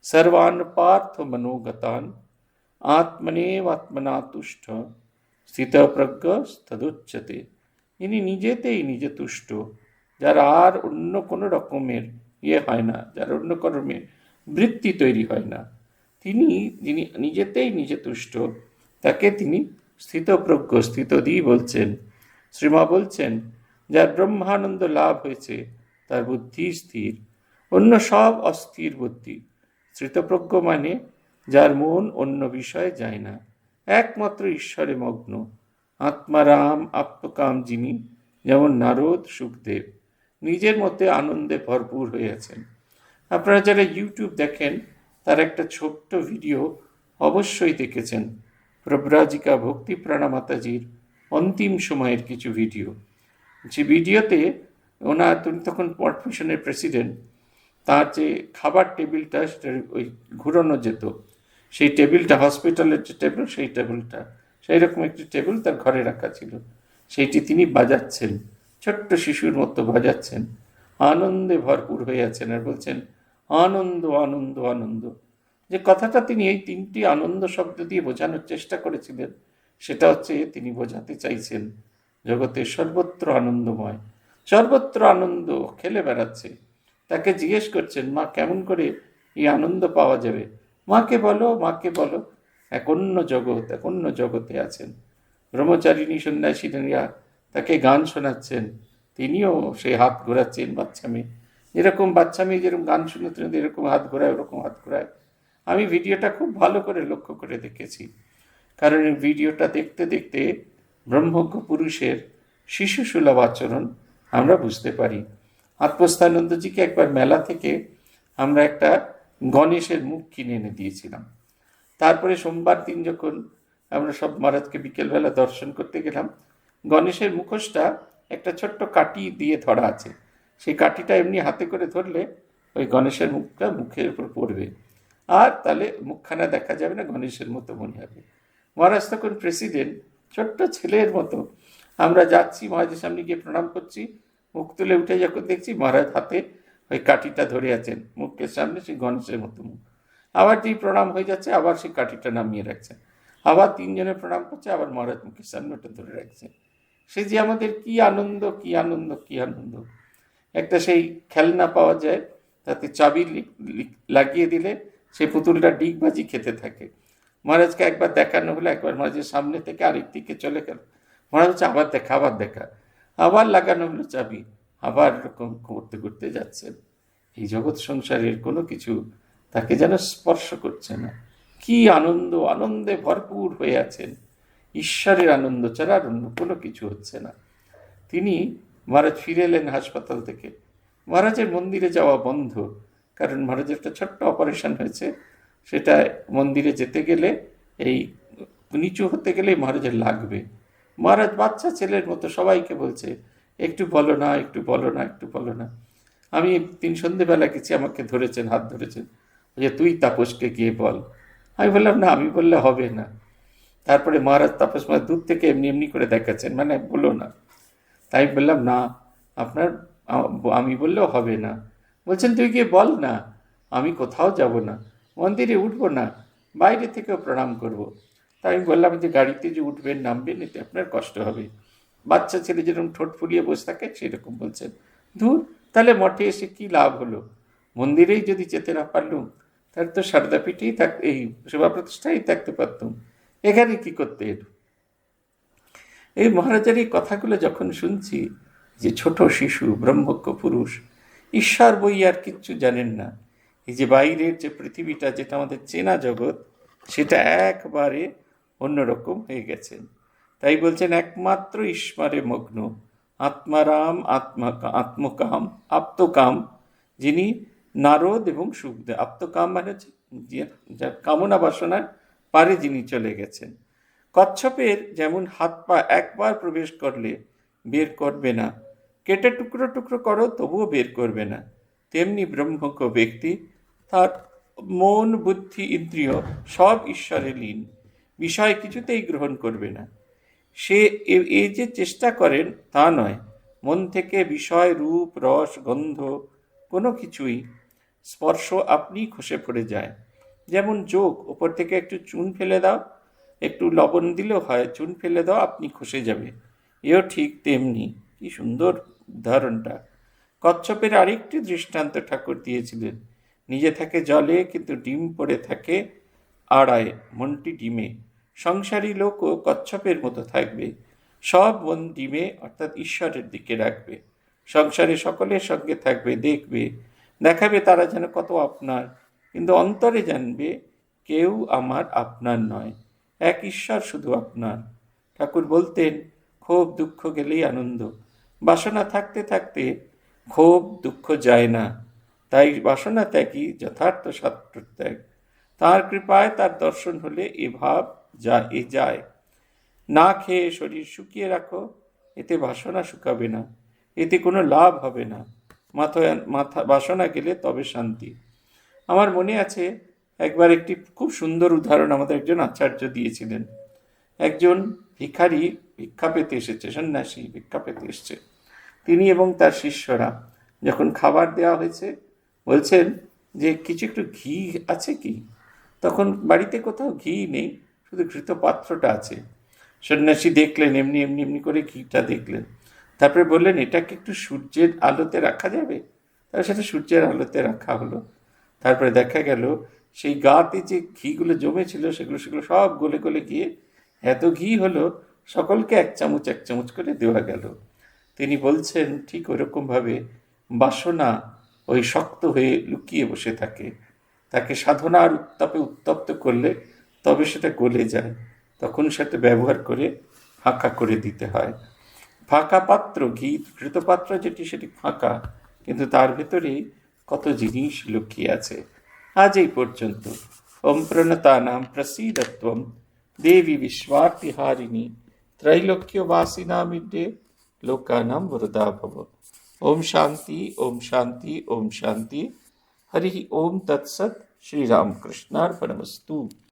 সর্বান পার্থ মনোগতান আত্মনেবাত্মনা তুষ্ট স্থিতপ্রজ্ঞ তদুচ্যতে। ইনি নিজেতেই নিজে তুষ্ট, যার আর অন্য কোনো রকমের হয় না, যার অন্য কর্মের বৃত্তি তৈরি হয় না, যিনি নিজেতেই নিজে তুষ্ট, তাকে তিনি স্থিতপ্রজ্ঞ, স্থিতদি বলছেন। শ্রীমা বলছেন যার ব্রহ্মানন্দ লাভ হয়েছে তার বুদ্ধি স্থির, অন্য সব অস্থির বুদ্ধি। স্থিতপ্রজ্ঞ মানে যার মন অন্য বিষয়ে যায় না, একমাত্র ঈশ্বরে মগ্ন। আত্মারাম আত্মকাম যিনি, যেমন নারদ, সুখদেব, নিজের মধ্যে আনন্দে ভরপুর হয়ে আছেন। আপনারা যারা ইউটিউব দেখেন তার একটা ছোট্ট ভিডিও অবশ্যই দেখেছেন, প্রব্রাজিকা ভক্তি প্রাণা মাতাজির অন্তিম সময়ের কিছু ভিডিও। যে ভিডিওতে তিনি তখন পট মিশনের প্রেসিডেন্ট, তার যে খাবার টেবিলটা সেটা ওই ঘুরানো যেত, সেই টেবিলটা, হসপিটালের যে টেবিল, সেই টেবিলটা, সেই রকম একটি টেবিল তার ঘরে রাখা ছিল, সেইটি তিনি বাজাচ্ছেন, ছোট্ট শিশুর মতো বাজাচ্ছেন, আনন্দে ভরপুর হয়ে আছেন আর বলছেন আনন্দ আনন্দ আনন্দ। যে কথাটা তিনি এই 3টি আনন্দ শব্দ দিয়ে বোঝানোর চেষ্টা করেছিলেন, সেটা হচ্ছে তিনি বোঝাতে চাইছেন জগতে সর্বত্র আনন্দময়, সর্বত্র আনন্দ খেলে বেড়াচ্ছে। তাকে জিজ্ঞেস করছেন, মা কেমন করে এই আনন্দ পাওয়া যাবে? মাকে বলো, মাকে বলো। এক অন্য জগতে আছেন। ব্রহ্মচারিণী সন্ন্যাসীরা তাকে গান শোনাচ্ছেন, তিনিও সেই হাত ঘোরাচ্ছেন বাচ্চা মেয়ে, যেরকম বাচ্চা মেয়ে যেরকম গান শুনতে এরকম হাত ঘোরায়, ওরকম হাত ঘোরায়। আমি ভিডিওটা খুব ভালো করে লক্ষ্য করে দেখেছি, কারণ এই ভিডিওটা দেখতে দেখতে ব্রহ্মজ্ঞ পুরুষের শিশু সুলভ আচরণ আমরা বুঝতে পারি। আত্মস্থানন্দজিকে একবার মেলা থেকে আমরা একটা গণেশের মুখ কিনে এনে দিয়েছিলাম। তারপরে সোমবার দিন যখন আমরা সব মহারাজকে বিকেলবেলা দর্শন করতে গেলাম, গণেশের মুখোশটা একটা ছোট্ট কাঠি দিয়ে ধরা আছে, সেই কাঠিটা এমনি হাতে করে ধরলে ওই গণেশের মুখটা মুখের উপর পড়বে, আর তাহলে মুখখানা দেখা যাবে না, গণেশের মতো মনে হবে। মহারাজ তখন প্রেসিডেন্ট, ছোট্ট ছেলের মতো। আমরা যাচ্ছি, মহারাজের সামনে গিয়ে প্রণাম করছি, মুখ তুলে উঠে যখন দেখছি মহারাজ হাতে ওই কাঠিটা ধরে আছেন, মুখের সামনে সেই গণেশের মতো মুখ। আবার যেই প্রণাম হয়ে যাচ্ছে আবার সেই কাঠিটা নামিয়ে রাখছেন, আবার 3 জনে প্রণাম করছে, আবার মহারাজ মুখের সামনে ওটা ধরে রাখছে। সে যে আমাদের কি আনন্দ, কি আনন্দ, কি আনন্দ। একটা সেই খেলনা পাওয়া যায়, তাতে চাবি লাগিয়ে দিলে সেই পুতুলটা ডিগবাজি খেতে থাকে। মহারাজকে একবার দেখানো হলো, একবার মহারাজের সামনে থেকে আরেক দিকে চলে গেল, মহারাজ হচ্ছে আবার দেখা, আবার লাগানো হলো চাবি, আবার এরকম করতে করতে যাচ্ছেন। এই জগৎ সংসারের কোনো কিছু তাকে যেন স্পর্শ করছে না। কি আনন্দ, আনন্দে ভরপুর হয়ে আছেন। ঈশ্বরের আনন্দ ছাড়া আর অন্য কোনো কিছু হচ্ছে না। মহারাজ ফিরে এলেন হাসপাতাল থেকে। মহারাজের মন্দিরে যাওয়া বন্ধ, কারণ মহারাজের একটা ছোট্ট অপারেশন হয়েছে, সেটা মন্দিরে যেতে গেলে এই নিচু হতে গেলে মহারাজের লাগবে। মহারাজ বাচ্চা ছেলের মতো সবাইকে বলছে একটু বলো না, একটু বলো না, একটু বলো না। আমি সন্ধেবেলা গেছি, আমাকে ধরেছেন, হাত ধরেছেন, যে তুই তাপসকে গিয়ে বল। আমি বললাম না, আমি বললে হবে না। তারপরে মহারাজ তাপস মহারাজ দূর থেকে এমনি এমনি করে দেখাচ্ছেন, মানে বলো না। তাই বললাম না, আমি বললেও হবে না। বলছেন তুই গিয়ে বল না, আমি কোথাও যাব না, মন্দিরে উঠবো না, বাইরে থেকেও প্রণাম করব। তাই আমি বললাম যে গাড়িতে যে উঠবেন নামবেন এতে আপনার কষ্ট হবে। বাচ্চা ছেলে যেরকম ঠোঁট ফুলিয়ে বসে থাকে সেরকম বলছেন। ধুর, তাহলে মঠে এসে কি লাভ হলো? মন্দিরেই যদি যেতে না পারলুম, তাহলে তো সারদাপীঠেই এই সেবা প্রতিষ্ঠায় থাকতে পারতুম, এখানে কি করতে এলো? এই মহারাজের এই কথাগুলো যখন শুনছি যে ছোট শিশু ব্রহ্মজ্ঞ পুরুষ ঈশ্বর বই আর কিচ্ছু জানেন না। এই যে বাইরের যে পৃথিবীটা, যেটা আমাদের চেনা জগৎ, সেটা একবারে অন্যরকম হয়ে গেছেন। তাই বলছেন একমাত্র ঈশ্বরে মগ্ন, আত্মারাম আত্মকাম আপ্তকাম, যিনি নারদ এবং সুখদেব। আপ্তকাম মানে হচ্ছে যার কামনা বাসনার পারে যিনি চলে গেছেন। কচ্ছপের যেমন হাত পা একবার প্রবেশ করলে বের করবে না, কেটে টুকরো টুকরো করো তবুও বের করবে না, তেমনি ব্রহ্মজ্ঞ ব্যক্তি তার মন বুদ্ধি ইন্দ্রিয় সব ঈশ্বরে লীন, বিষয় কিছুতেই গ্রহণ করবে না। সে এই যে চেষ্টা করেন তা নয়, মন থেকে বিষয় রূপ রস গন্ধ কোনো কিছুই স্পর্শ আপনি খসে পড়ে যায়। যেমন যোগ, ওপর থেকে একটু চুন ফেলে দাও, একটু লবণ দিলেও হয়, চুন ফেলে দাও আপনি খসে যাবে। এও ঠিক তেমনি। কি সুন্দর উদাহরণটা! কচ্ছপের আরেকটি দৃষ্টান্ত ঠাকুর দিয়েছিলেন। নিজে থাকে জলে কিন্তু ডিম পড়ে থাকে আড়ায়, মনটি ডিমে। সংসারী লোকও কচ্ছপের মতো থাকবে, সব মন ডিমে অর্থাৎ ঈশ্বরের দিকে রাখবে। সংসারে সকলের সঙ্গে থাকবে, দেখবে, দেখাবে তারা যেন কত আপনার, কিন্তু অন্তরে জানবে কেউ আমার আপনার নয়, এক ঈশ্বর শুধু আপনার। ঠাকুর বলতেন ক্ষোভ দুঃখ গেলেই আনন্দ, বাসনা থাকতে থাকতে ক্ষোভ দুঃখ যায় না, তাই বাসনা ত্যাগই যথার্থ সত্ত্বত্যাগ। তাঁর কৃপায় তার দর্শন হলে এ ভাব যায়। না খেয়ে শরীর শুকিয়ে রাখো, এতে বাসনা শুকাবে না, এতে কোনো লাভ হবে না, মাথা বাসনা গেলে তবে শান্তি। আমার মনে আছে একবার একটি খুব সুন্দর উদাহরণ আমাদের একজন আচার্য দিয়েছিলেন। একজন ভিখারি ভিক্ষা পেতে এসেছে, সন্ন্যাসী ভিক্ষা পেতে এসছে। তিনি এবং তার শিষ্যরা যখন খাবার দেওয়া হয়েছে, বলছেন যে কিছু একটু ঘি আছে কি? তখন বাড়িতে কোথাও ঘি নেই, শুধু ঘৃত পাত্রটা আছে। সন্ন্যাসী দেখলেন, এমনি এমনি এমনি করে ঘিটা দেখলেন, তারপরে বললেন এটাকে একটু সূর্যের আলোতে রাখা যাবে? তারপরে সেটা সূর্যের আলোতে রাখা হলো। তারপরে দেখা গেল সেই গাতে যে ঘিগুলো জমেছিল সেগুলো সব গলে গলে গিয়ে এত ঘি হলো, সকলকে এক চামচ করে দেওয়া গেল। তিনি বলছেন ঠিক ওরকমভাবে বাসনা ওই শক্ত হয়ে লুকিয়ে বসে থাকে, তাকে সাধনার উত্তাপে উত্তপ্ত করলে তবে সেটা গলে যায়, তখন সেটা ব্যবহার করে ফাঁকা করে দিতে হয়। ফাঁকা পাত্র, ঘি ঘৃত পাত্র যেটি, সেটি ফাঁকা, কিন্তু তার ভেতরেই কত জিনিস লুকিয়ে আছে। আজ এই পর্যন্ত। ওম প্রণতানাম প্রসীদত্বম দেবী বিশ্বার্তিহারিণী त्रैलोक्यवासिनामिड्डे लोकानां वरदा भव। ओम शांति ओम शांति ओम शांति। हरि ओम तत्सत। श्री रामकृष्णार्पणमस्तु।